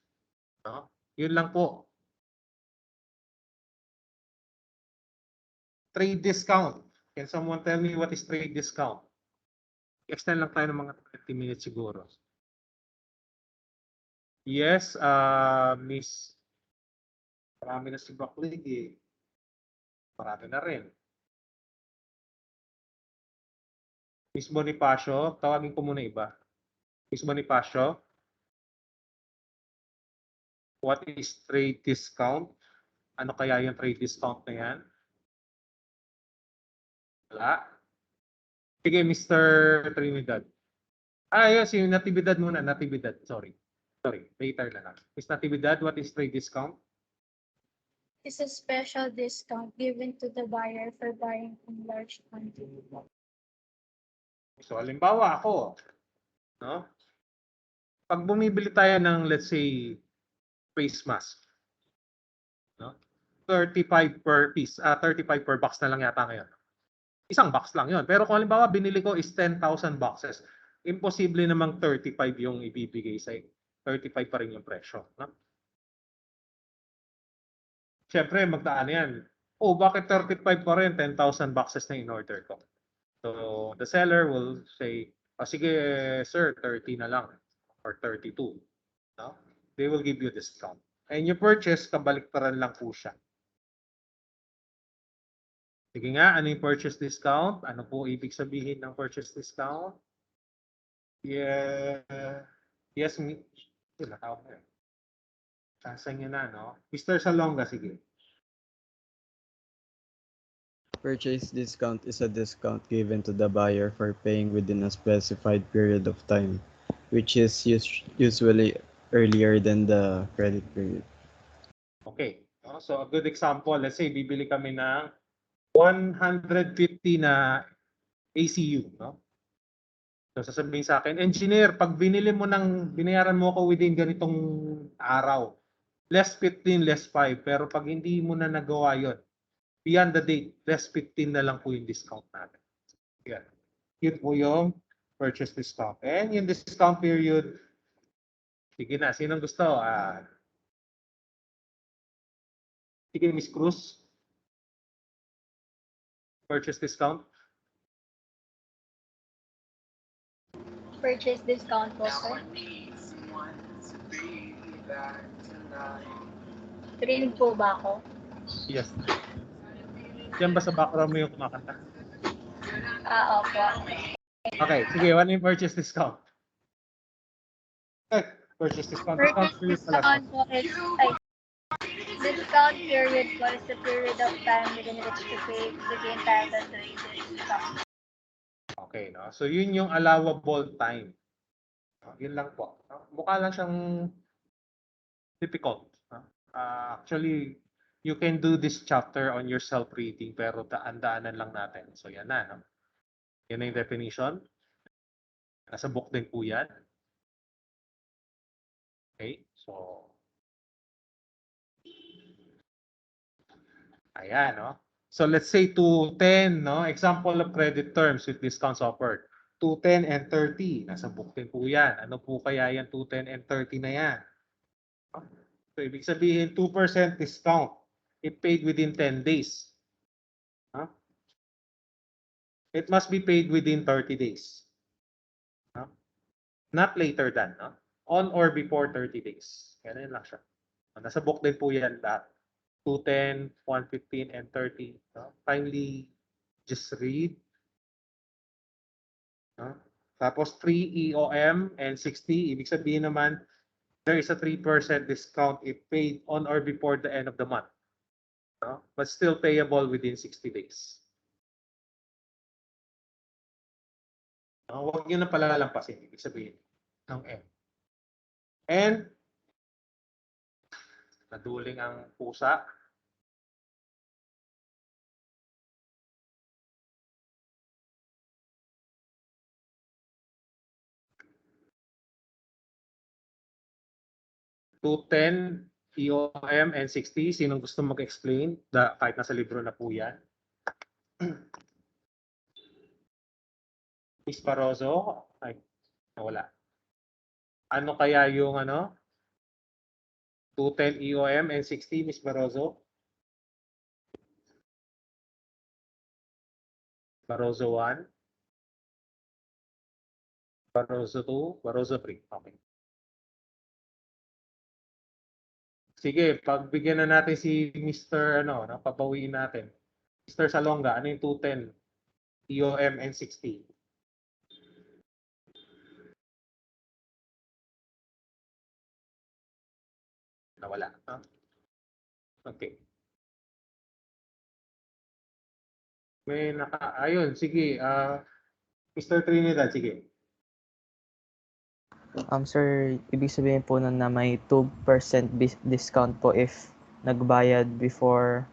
Speaker 1: No? Yun lang po. Trade discount. Can someone tell me what is trade discount? Extend lang tayo ng mga 20 minutes siguro. Yes, Miss. Marami na si Brocklig eh. Marami na rin. Miss Bonifacio, tawagin ko muna iba. Miss Bonifacio, what is trade discount? Ano kaya yung trade discount na yan? Wala. Sige, Mr. Trinidad. Yes, yung Natividad muna. Natividad, sorry. Later na lang. Miss Natividad, what is trade discount?
Speaker 10: It's a special discount given to the buyer for buying in large quantity.
Speaker 1: So, halimbawa ako, no? Pag bumibili tayo ng, let's say, face mask, no? 35 per piece, 35 per box na lang yata ngayon. Isang box lang yon. Pero kung halimbawa binili ko is 10,000 boxes, imposible namang 35 yung ibibigay sa 35 pa rin yung presyo. No? Siyempre, magdaan yan. Oh, bakit 35 pa rin? 10,000 boxes na in-order ko. So, the seller will say, sige, sir, 30 na lang or 32. No? They will give you discount. And you purchase, kabaliktaran lang po siya. Sige nga, ano yung purchase discount? Ano po ibig sabihin ng purchase discount? Yeah. Yes, tawag na yun. Chance nyo na, no? Mr. Salonga, sige.
Speaker 14: Purchase discount is a discount given to the buyer for paying within a specified period of time, which is usually earlier than the credit period.
Speaker 1: Okay. So, a good example, let's say, bibili kami ng 150 na ACU, no? So, sasabihin sa akin, engineer, pag binayaran mo ako within ganitong araw, less 15, less 5. Pero pag hindi mo na nagawa yon, beyond the date, less 15 na lang po yung discount natin. Yan. Yun po yung purchase discount. And yung discount period, sige na, sinong gusto? Sige, Miss Cruz. Purchase discount.
Speaker 9: Purchase discount po, sir. Trained po ba ako?
Speaker 1: Yes. Yan ba sa background mo yung kumakanta?
Speaker 9: Opo.
Speaker 1: Okay, sige, ano yung purchase discount? Purchase discount.
Speaker 9: Purchase discount po is, Discount period po is the period of time within which to pay to be entitled to a discount.
Speaker 1: Okay, no? So yun yung allowable time. No? Yun lang po. No? Mukha lang siyang difficult. No? Actually, you can do this chapter on your self-reading pero daan-daanan lang natin. So yan na. No? Yan na yung definition. Nasa book din po yan. Okay, so ayan, no? So let's say 210, no? Example of credit terms with discounts offered. 210 and 30. Nasa book din po yan. Ano po kaya yan 210 and 30 na yan? So ibig sabihin 2% discount if paid within 10 days. Huh? It must be paid within 30 days. Huh? Not later than, no? On or before 30 days. Ganun lang siya. Nasa book din po yan lahat. 210, 115, and 30. No? Kindly just read. No? Tapos 3 EOM and 60. Ibig sabihin naman, there is a 3% discount if paid on or before the end of the month. No? But still payable within 60 days. No? Huwag nyo na palalampasin. Ibig sabihin ng M. And naduling ang pusa. $210 EOM and 60. Sinong gusto mag-explain? Kahit nasa libro na po yan. Miss Barroso? Ay, nawala. Ano kaya yung 210 EOM and 60, Miss Barroso? Barroso 1, Barroso 2, Barroso 3. Okay. Sige, pagbigyan na natin si Mr. papawiin natin. Mr. Salonga, ano yung 210 EOM and 60? Nawala. Huh? Okay. Ayun, sige. Mr. Trinidad, sige.
Speaker 2: Sir, ibig sabihin po nun na may 2% discount po if nagbayad before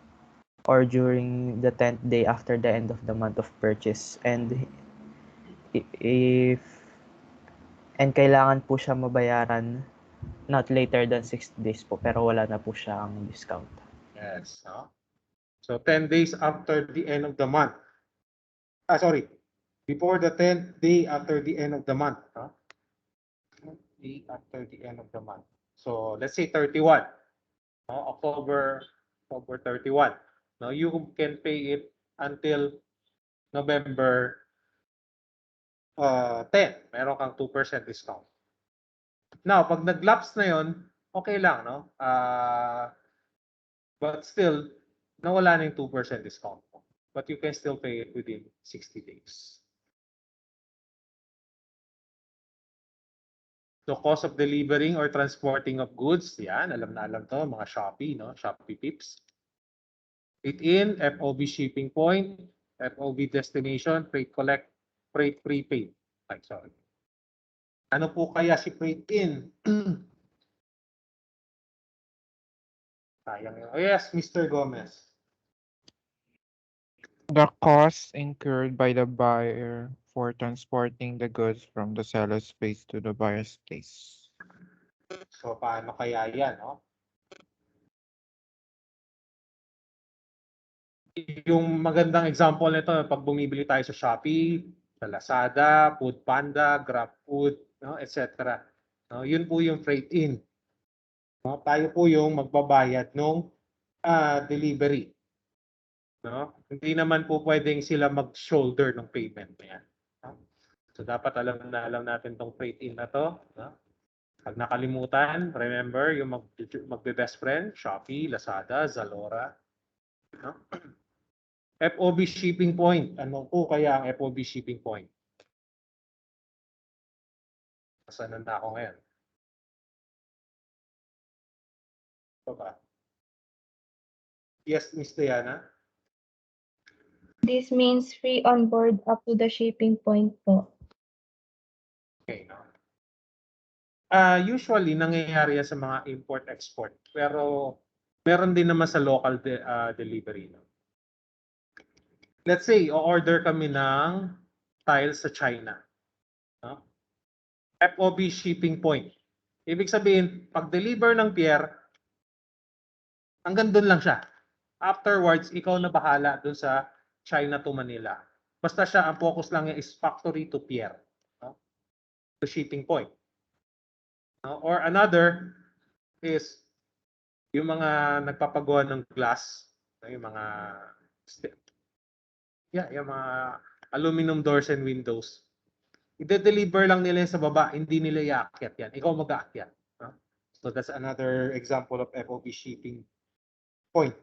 Speaker 2: or during the 10th day after the end of the month of purchase. And if kailangan po siya mabayaran not later than 6 days po, pero wala na po siyang discount.
Speaker 1: Yes. No? So 10 days after the end of the month. Sorry. Before the 10th day after the end of the month. Huh? Day after the end of the month. So let's say 31. No? October 31. No, you can pay it until November 10. Meron kang 2% discount. Now, pag nag-lapse na yon, okay lang, no? But still, nawala na yung 2% discount. But you can still pay it within 60 days. So cost of delivering or transporting of goods, yan, alam na alam to, mga Shopee, no? Shopee pips. Freight in, FOB shipping point, FOB destination, freight collect, freight prepaid. Ay, sorry. Ano po kaya si freight in? Sayang yun. Oh, yes, Mr. Gomez.
Speaker 12: The costs incurred by the buyer for transporting the goods from the seller's place to the buyer's place.
Speaker 1: So, paano kaya yan, no? Yung magandang example nito, pag bumibili tayo sa Shopee, sa Lazada, Foodpanda, GrabFood, no, etc. No, yun po yung freight in. No, tayo po yung magbabayad ng delivery. No? Hindi naman po pwedeng sila mag-shoulder ng payment na yan. No? So dapat alam natin tong freight in na to. No? Pag nakalimutan, remember yung magbe-best friend, Shopee, Lazada, Zalora. No? FOB shipping point. Ano po kaya ang FOB shipping point? Saan na ako ngayon? Ito ba? Yes, Miss Diana?
Speaker 4: This means free on board up to the shipping point po.
Speaker 1: Okay, no? Usually, nangyayari yan sa mga import-export. Pero, meron din naman sa local delivery. No? Let's say, o-order kami ng tiles sa China. No? FOB shipping point. Ibig sabihin, pag-deliver ng pier, hanggang doon lang siya. Afterwards, ikaw na bahala doon sa China to Manila. Basta siya, ang focus lang niya is factory to pier. No? To shipping point. No? Or another is yung mga nagpapagawa ng glass, yung mga yung mga aluminum doors and windows. I-deliver lang nila sa baba, hindi nila iakyat yan. Ikaw mag-aakyat. No? So that's another example of FOB shipping point.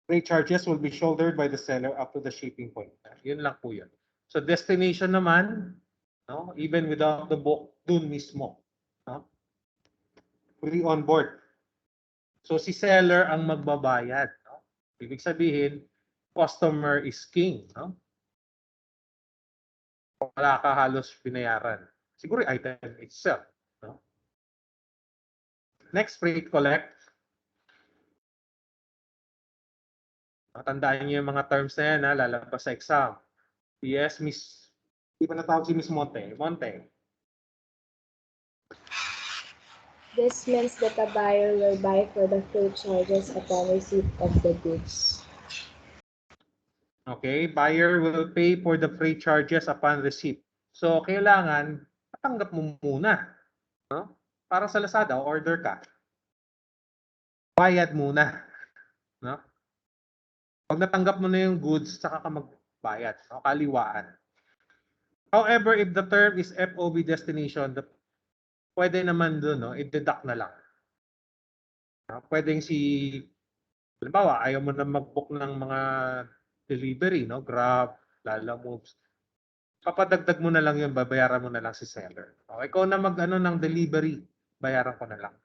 Speaker 1: Freight charges will be shouldered by the seller up to the shipping point. Yun lang po yun. So destination naman, no? Even without the book, dun mismo. No? Free on board. So si seller ang magbabayad. No? Ibig sabihin, customer is king. No? Wala ka halos binayaran. Siguro item itself. No? Next, freight collect. Tandaan niyo yung mga terms na yan, ha? Lalabas sa exam. Yes, Miss. Di ba natawag si Miss Monte? Monte.
Speaker 15: This means that the buyer will buy for the freight charges upon receipt of the goods.
Speaker 1: Okay, buyer will pay for the freight charges upon receipt. So, kailangan matanggap mo muna. No? Para sa Lazada, order ka. Bayad muna. No? Pag natanggap mo na yung goods, saka ka magbayad. No? Kaliwaan. However, if the term is FOB destination, pwede naman doon, no? I-deduct na lang. No? Pwedeng halimbawa, ayaw mo na mag-book ng mga delivery, no? Grab, Lala Moves. Papadagdag mo na lang yun, babayaran mo na lang si seller. O, ikaw na mag-ano ng delivery, bayaran ko na lang.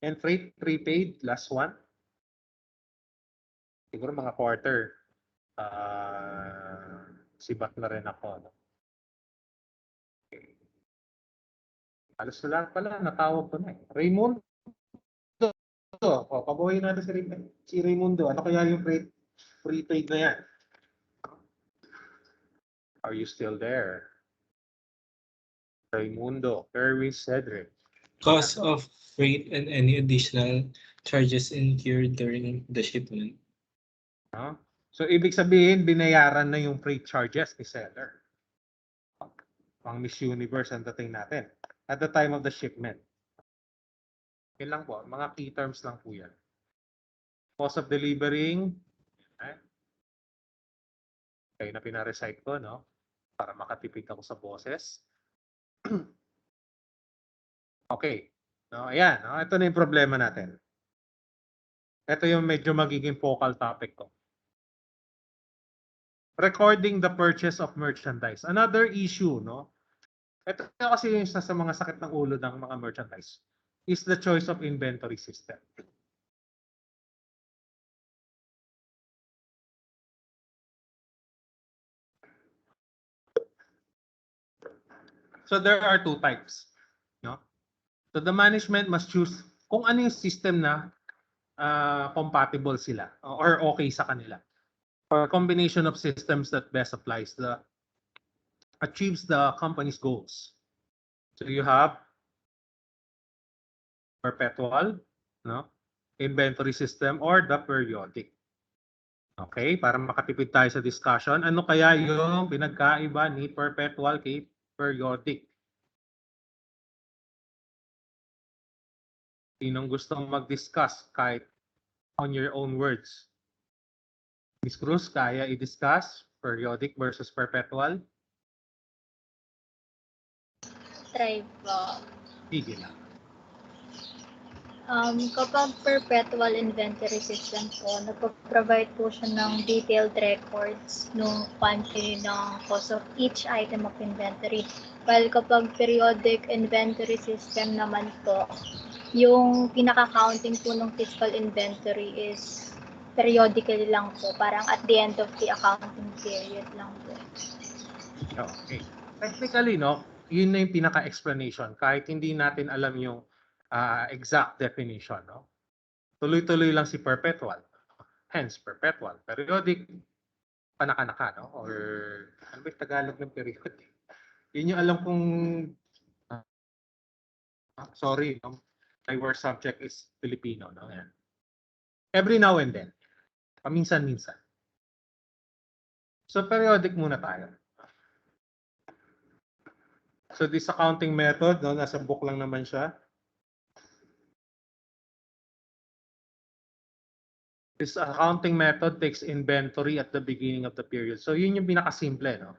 Speaker 1: And freight prepaid, last one. Siguro mga quarter. Sibat na rin ako. No? Okay. Alas na lang pala, natawag ko na eh. Raymundo. Pabuhay natin si Raymundo. Ano kaya yung prepaid na yan? Are you still there? Raymundo, Erwin Cedric.
Speaker 16: Cost of freight and any additional charges incurred during the shipment.
Speaker 1: No? So, ibig sabihin, binayaran na yung freight charges ni seller. Pang Miss Universe ang dating natin. At the time of the shipment. Yun lang po. Mga key terms lang po yan. Cost of delivering. Okay, na pinarecite ko, no? Para makatipid ako sa boses. Okay. No, ayan. No? Ito na yung problema natin. Ito yung medyo magiging focal topic ko. Recording the purchase of merchandise. Another issue, no? Ito kasi yung isa sa mga sakit ng ulo ng mga merchandise is the choice of inventory system. So there are two types. No? So the management must choose kung ano yung system na compatible sila or okay sa kanila. Or a combination of systems that best achieves the company's goals. So you have perpetual, no? Inventory system or the periodic. Okay, para makatipid tayo sa discussion, ano kaya yung pinagkaiba ni perpetual kay periodic? Sinong gustong mag-discuss kahit on your own words? Miss Cruz, kaya i-discuss periodic versus perpetual?
Speaker 9: Try po.
Speaker 1: Sige lang.
Speaker 9: Kapag perpetual inventory system po, nagpo-provide po siya ng detailed records ng quantity ng cost of each item of inventory. While kapag periodic inventory system naman po, Yung pinaka-counting po ng fiscal inventory is periodically lang po, parang at the end of the accounting period lang po.
Speaker 1: Okay. Technically, no, yun na yung pinaka-explanation kahit hindi natin alam yung exact definition, no. Tuloy-tuloy lang si perpetual. Hence, perpetual. Periodic, panaka-naka, no? Or ano ba yung Tagalog ng periodic? Yun yung alam kong sorry, no? My work subject is Filipino, no? Yan. Every now and then. Paminsan-minsan. So, periodic muna tayo. So, this accounting method, no? Nasa book lang naman siya. This accounting method takes inventory at the beginning of the period. So, yun yung pinakasimple, no?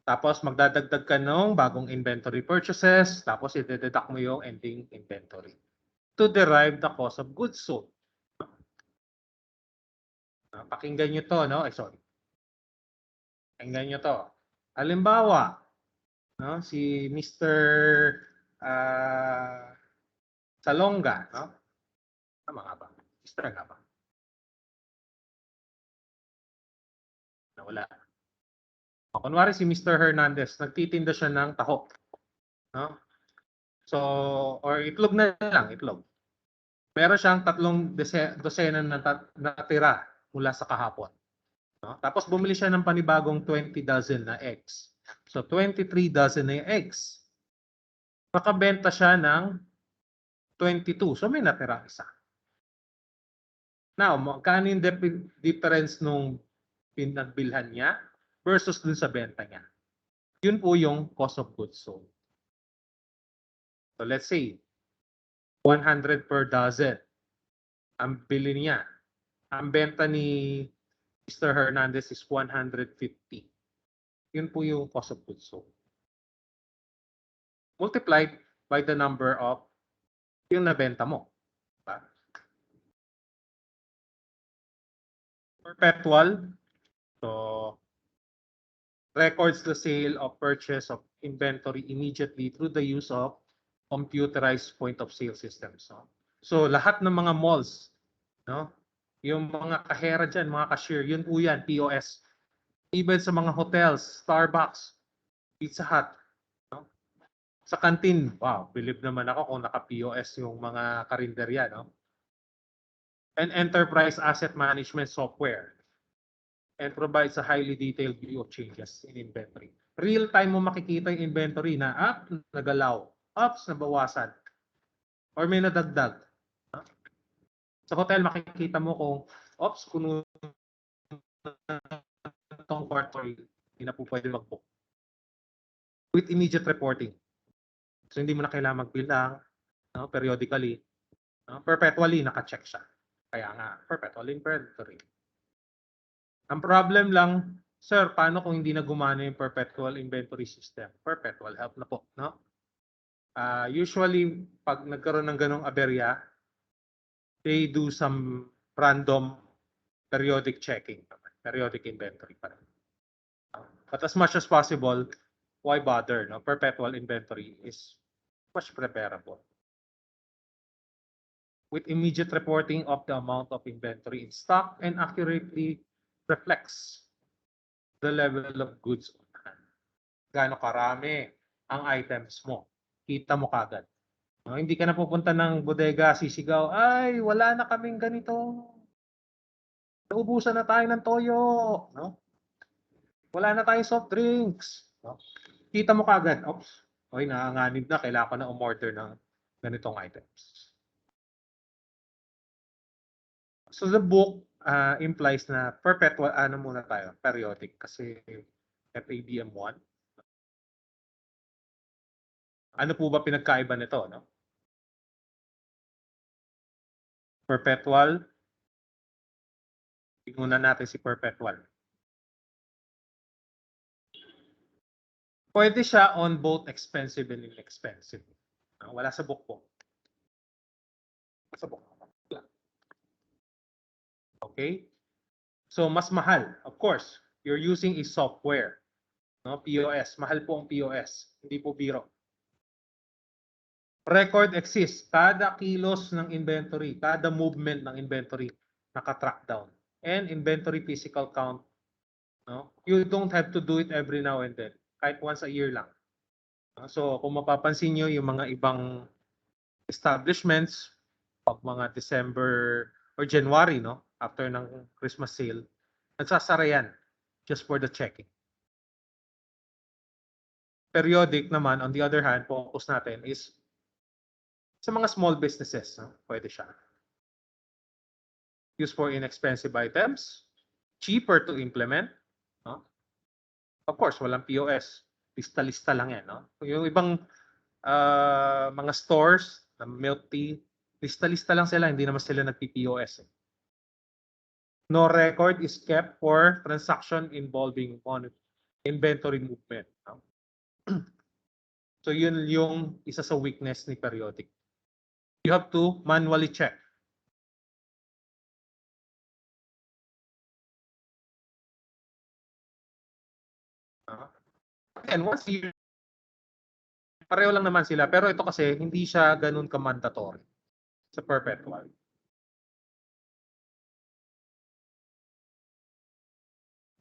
Speaker 1: Tapos, magdadagdag ka ng bagong inventory purchases. Tapos, i-deduct mo yung ending inventory to derive the cost of goods sold. Pakinggan nyo to, no? Sorry. Pakinggan nyo to. Halimbawa, no? Si Mr. Salonga, no? Tama nga ba? Mr. nga ba? Nawala. Kunwari si Mr. Hernandez, nagtitinda siya ng taho. No? So, or itlog na lang, itlog. Meron siyang 3 dosena na natira mula sa kahapon. No? Tapos bumili siya ng panibagong 20 dozen na eggs. So 23 dozen na yung eggs. Makabenta siya ng 22. So may natira isa. Now, magkano yung difference nung pinagbilhan niya versus dun sa benta niya? Yun po yung cost of goods sold. So let's say 100 per dozen ang bili niya. Ang benta ni Mr. Hernandez is 150. Yun po yung cost of goods sold. Multiplied by the number of yung nabenta mo. Diba? Perpetual. So, records the sale of purchase of inventory immediately through the use of computerized point of sale systems. No? So, lahat ng mga malls, no? Yung mga kahera dyan, mga cashier, yun po yan, POS. Even sa mga hotels, Starbucks, Pizza Hut, no? Sa canteen, wow, believe naman ako kung naka-POS yung mga karinderya, no? And enterprise asset management software and provides a highly detailed view of changes in inventory. Real time mo makikita yung inventory na nagalaw, ups, nabawasan, or may nadagdag. No? Sa hotel, makikita mo kung, ops, kuno itong quarter, hindi na po pwede mag-book. With immediate reporting. So, hindi mo na kailangan magbilang, no? Periodically. No? Perpetually, naka-check siya. Kaya nga, perpetual inventory. Ang problem lang, sir, paano kung hindi na gumana yung perpetual inventory system? Perpetual help na po, no? Usually, pag nagkaroon ng ganong aberya, they do some random periodic checking, periodic inventory pa rin. But as much as possible, why bother? No? Perpetual inventory is much preferable. With immediate reporting of the amount of inventory in stock and accurately reflects the level of goods on hand. Gaano karami ang items mo. Kita mo kagad. No, hindi ka na pupunta ng bodega, sisigaw, ay, wala na kaming ganito. Naubusan na tayo ng toyo. No? Wala na tayong soft drinks. No? Kita mo kagad, oops, okay, nanganganib na, kailangan ko na umorder ng ganitong items. So the book implies na perpetual, ano muna tayo, periodic, kasi FABM1. Ano po ba pinagkaiba nito, no? Perpetual. Tingnan natin si perpetual. Pwede siya on both expensive and inexpensive. Wala sa book po. Sa book. Okay? So, mas mahal. Of course, you're using a software. No? POS. Mahal po ang POS. Hindi po biro. Record exists. Kada kilos ng inventory, kada movement ng inventory, naka-track down. And inventory physical count, no? You don't have to do it every now and then. Kahit once a year lang. So, kung mapapansin nyo, yung mga ibang establishments, pag mga December or January, no? After ng Christmas sale, nagsasara yan just for the checking. Periodic naman, on the other hand, focus natin is sa mga small businesses, no? Pwede siya. Used for inexpensive items, cheaper to implement, no? Of course, walang POS. Lista-lista lang yan, no? Yung ibang mga stores na milk tea, lista-lista lang sila, hindi naman sila nagpi-POS. No record is kept for transaction involving inventory movement. No? So yun yung isa sa weakness ni periodic. You have to manually check. And once a year, pareho lang naman sila. Pero ito kasi, hindi siya ganun ka-mandatory sa perpetual.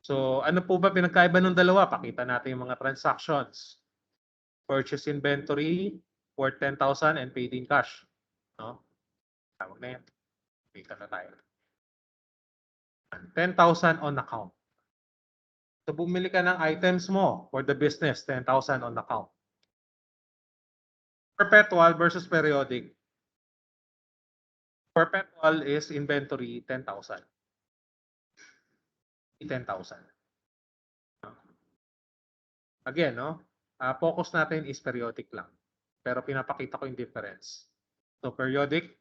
Speaker 1: So, ano po ba pinagkaiba ng dalawa? Pakita natin yung mga transactions. Purchase inventory for 10,000 and paid in cash. No? Tawag na yan. Kita na tayo. 10,000 on account. So, bumili ka ng items mo for the business, 10,000 on account. Perpetual versus periodic. Perpetual is inventory 10,000. 10,000. Again, no? Focus natin is periodic lang. Pero pinapakita ko yung difference. So, periodic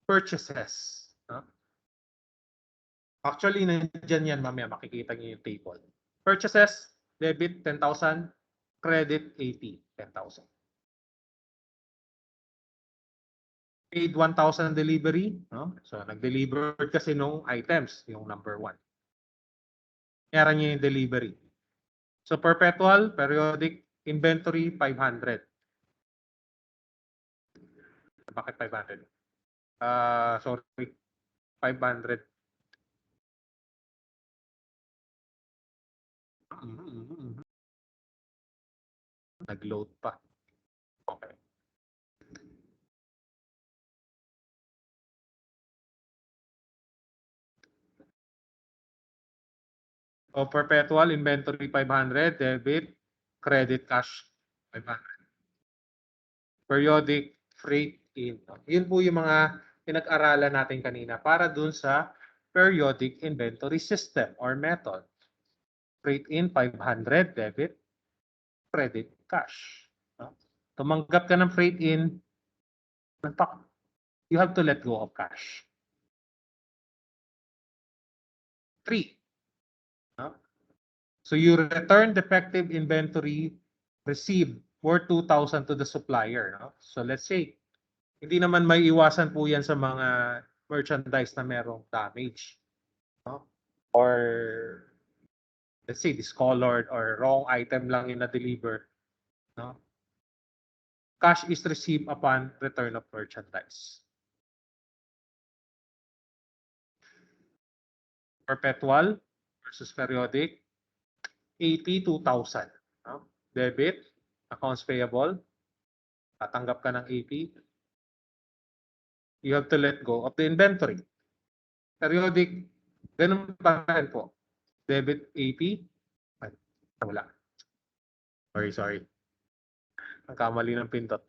Speaker 1: purchases. No? Actually, nandiyan yan mamaya. Makikita niyo yung table. Purchases, debit 10,000, credit 10,000. Paid 1,000 delivery. No? So, nag-deliver kasi nung items, yung number 1. Meron niya yung delivery. So, perpetual, periodic, inventory, 500. Bakit 500? Sorry, 500. Nag-load pa. Okay. O perpetual inventory 500, debit, credit, cash 500. Periodic freight in. Yun po yung mga pinag-aralan natin kanina para dun sa periodic inventory system or method. Freight in 500, debit, credit, cash. Tumanggap ka ng freight in, you have to let go of cash. 3. So you return defective inventory received worth 2,000 to the supplier. No? So let's say, hindi naman may iwasan po yan sa mga merchandise na merong damage. No? Or let's say discolored or wrong item lang yung na-deliver. No? Cash is received upon return of merchandise. Perpetual versus periodic. 82,000. No? Debit, accounts payable, tatanggap ka ng AP. You have to let go of the inventory. Periodic, ganun pa rin po. Debit AP, wala. Sorry. Ang kamali ng pindot.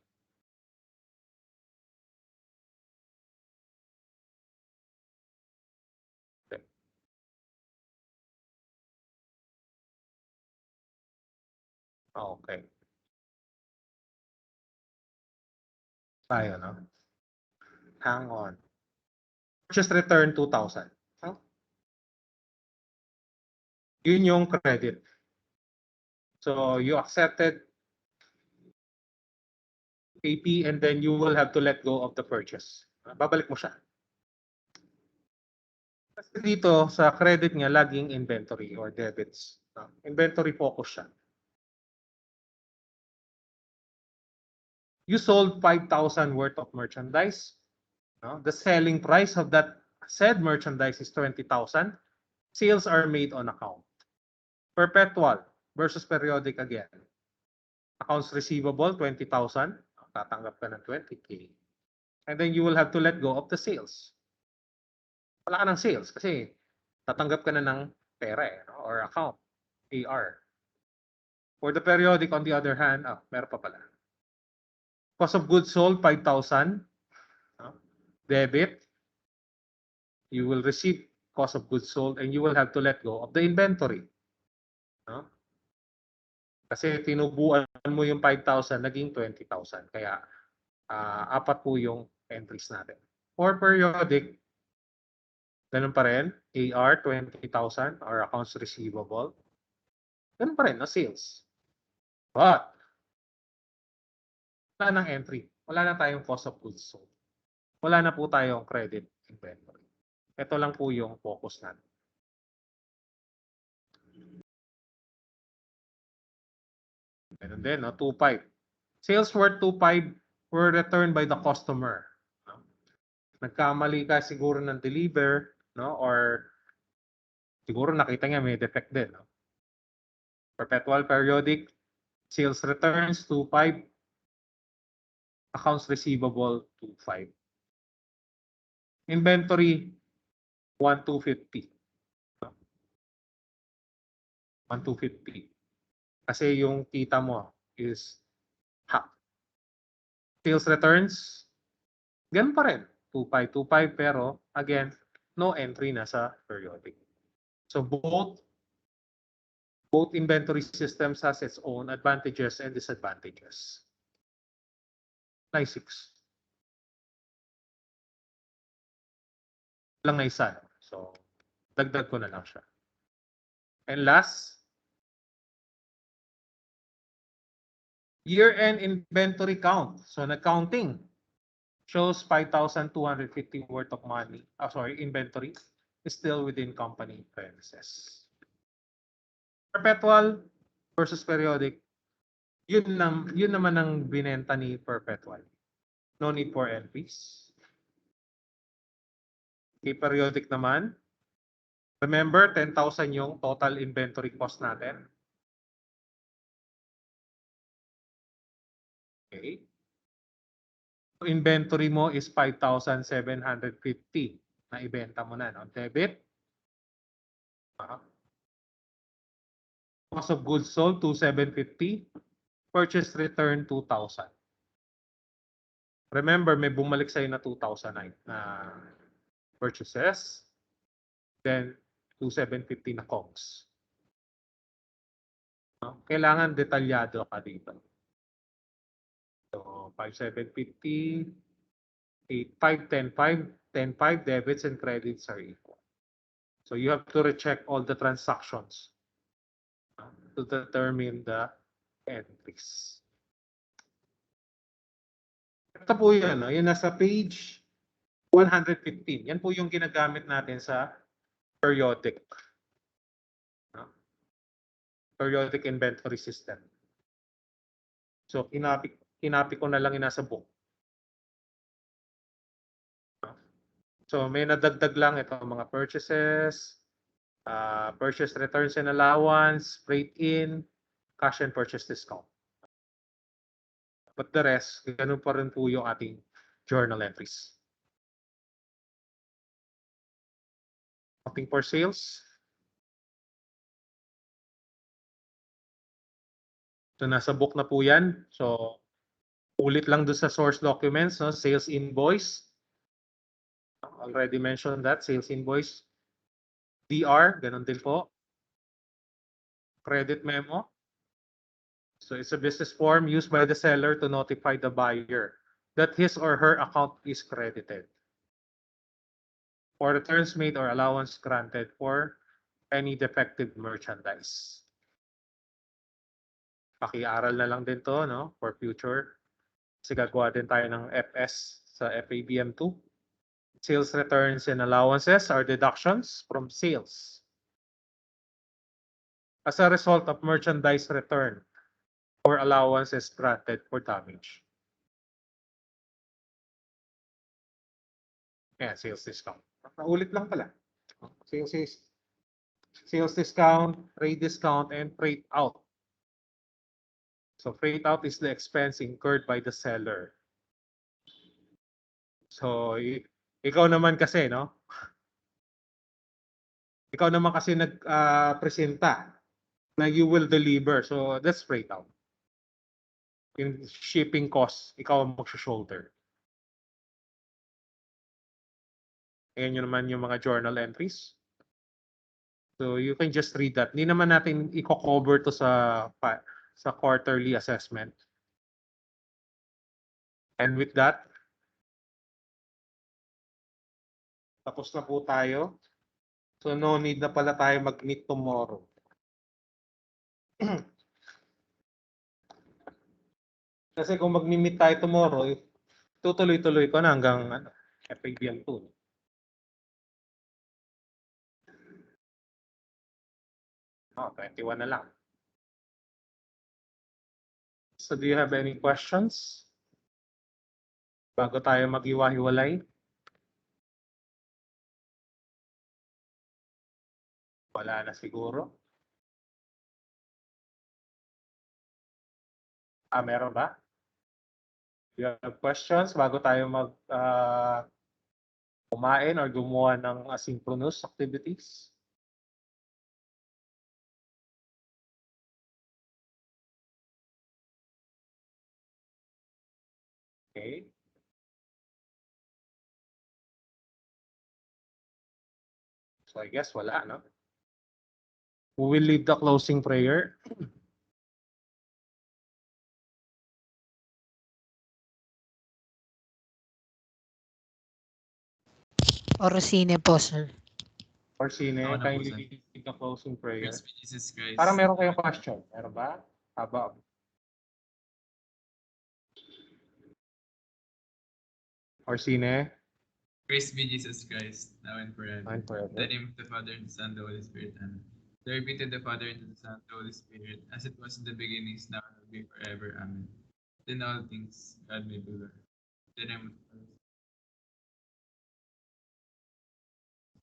Speaker 1: Okay. Tayo, no? Hang on. Just return 2,000. Huh? Yun yung credit. So, you accepted AP and then you will have to let go of the purchase. Babalik mo siya. Kasi dito, sa credit niya, laging inventory or debits. Inventory focus siya. You sold 5,000 worth of merchandise. No? The selling price of that said merchandise is 20,000. Sales are made on account. Perpetual versus periodic again. Accounts receivable, 20,000. Tatanggap ka ng 20K. And then you will have to let go of the sales. Wala ka ng sales kasi tatanggap ka na ng pera no? Or account, AR. For the periodic, on the other hand, meron pa pala. Cost of goods sold, 5,000. Debit. You will receive cost of goods sold and you will have to let go of the inventory. No? Kasi tinubuan mo yung 5,000, naging 20,000. Kaya apat po yung entries natin. For periodic, ganun pa rin, AR 20,000 or accounts receivable. Ganun pa rin, no sales. But, wala nang entry. Wala na tayong cost of goods sold. Wala na po tayong credit inventory. Ito lang po yung focus natin. Ganun din, no? 2.5. Sales worth 2.5 were returned by the customer. No? Nagkamali ka siguro ng deliver, no? Or siguro nakita niya may defect din. No? Perpetual periodic, sales returns 2.5, accounts receivable 2.5. Inventory 1,250. 1,250. Kasi yung kita mo is half. Sales returns, ganun pa rin. 2.5, 2.5, pero again, no entry na sa periodic. So both inventory systems has its own advantages and disadvantages. Line 6. Lang na isa. So, dagdag ko na lang siya. And last, year-end inventory count. So, nag-counting shows 5,250 worth of money. Inventory is still within company premises. Perpetual versus periodic, yun naman ang binenta ni Perpetual. No need for entries. Okay, periodic naman. Remember, 10,000 yung total inventory cost natin. Okay. So, inventory mo is 5,750 na ibenta mo na. No? Debit. Cost of goods sold, 2,750. Purchase return, 2,000. Remember, may bumalik sa'yo na 2,000 na purchases. Then, 2,750 na COGS. No? Kailangan detalyado ka dito. So, 5,750, 8,5, 10,5, 10,5 debits and credits are equal. So, you have to recheck all the transactions to determine the entries. Ito po yun, no? Yun nasa page 115. Yan po yung ginagamit natin sa periodic. No? Periodic inventory system. So, kinapi ko na lang yung nasa book. So, may nadagdag lang ito mga purchases, purchase returns and allowance, freight in, cash and purchase discount. But the rest, ganun pa rin po yung ating journal entries. Accounting for sales. So, nasa book na po yan. So, ulit lang doon sa source documents, no? Sales invoice. Already mentioned that, sales invoice. DR, ganun din po. Credit memo. So it's a business form used by the seller to notify the buyer that his or her account is credited. For returns made or allowance granted for any defective merchandise. Paki-aral na lang din to, no? For future. Kasi gagawa din tayo ng FS sa FABM1. Sales returns and allowances are deductions from sales as a result of merchandise return or allowances granted for damage. Ayan, sales discount. Naulit lang pala. Sales discount, trade discount, and freight out. So freight out is the expense incurred by the seller. So ikaw naman kasi, no? Ikaw naman kasi nag-presenta na you will deliver. So that's freight out. Yung shipping cost, ikaw ang mag-shoulder. Ayan yun naman yung mga journal entries. So you can just read that. Hindi naman natin i-cover to sa quarterly assessment. And with that, tapos na po tayo. So no need na pala tayo mag-meet tomorrow. Kasi kung mag-meet tayo tomorrow, tutuloy-tuloy ko na hanggang FABM2. Oh, 21 na lang. So do you have any questions? Bago tayo mag-iwa-hiwalay? Wala na siguro. Meron ba? Do you have questions bago tayo kumain or gumawa ng asynchronous activities? Okay. So I guess wala, no? Who will lead the closing prayer?
Speaker 8: Orsine po, sir.
Speaker 1: Or sine,
Speaker 5: Ako na po,
Speaker 1: kindly
Speaker 5: sir.
Speaker 1: lead the closing prayer.
Speaker 5: Praise be Jesus Christ.
Speaker 1: Parang meron kayong question. Meron ba? About or sine?
Speaker 5: Praise be Jesus Christ, now and forever.
Speaker 1: And forever.
Speaker 5: In the name of the Father, and the Son, and the Holy Spirit. Amen. Glory be to the Father, and to the Son, and the Holy Spirit, as it was in the beginning, is now, and will be forever. Amen. In all things, God may be Lord. In the name of the Father.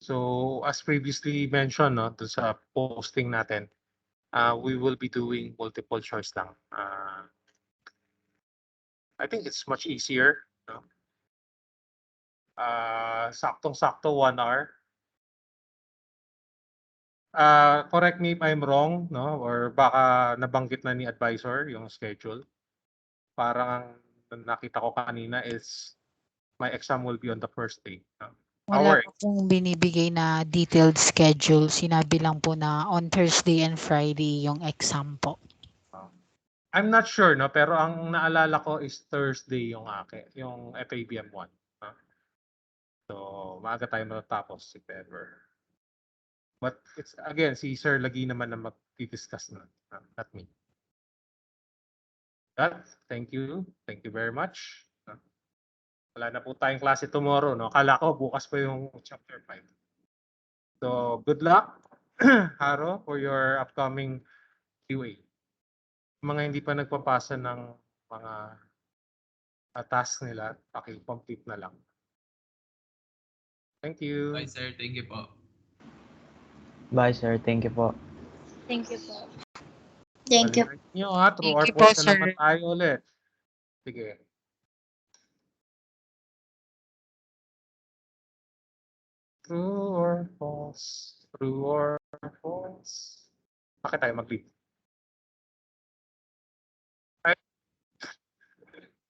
Speaker 1: So as previously mentioned, no, sa posting natin, we will be doing multiple choice lang. I think it's much easier. No? Saktong-sakto 1 hour. Correct me if I'm wrong, no? Or baka nabanggit na ni advisor yung schedule. Parang nakita ko kanina is my exam will be on the first day. No?
Speaker 8: Wala po pong binibigay na detailed schedule. Sinabi lang po na on Thursday and Friday yung exam po.
Speaker 1: I'm not sure, no, pero ang naalala ko is Thursday yung yung FABM1. No? So, maaga tayo matatapos if ever. But it's again, si Sir lagi naman na mag-discuss na, not me. That, thank you. Thank you very much. Wala na po tayong klase tomorrow, no? Akala ko bukas pa yung chapter 5. So, good luck, Haro, for your upcoming QA. Mga hindi pa nagpapasa ng mga task nila, paki-complete na lang. Thank you.
Speaker 5: Bye, sir. Thank you po.
Speaker 2: Bye, sir. Thank you po.
Speaker 9: Thank you po.
Speaker 3: Thank you.
Speaker 1: Balikan nyo, true or
Speaker 8: Thank you po,
Speaker 1: false na naman
Speaker 8: sir.
Speaker 1: tayo ulit. Sige. True or false? True or false? Bakit tayo mag-leave? Ay,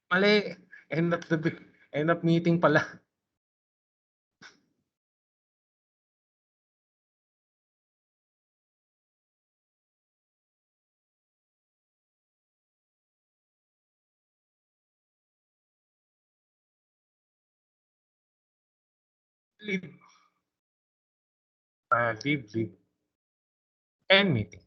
Speaker 1: mali. End of meeting pala. Leave. Leave. End meeting.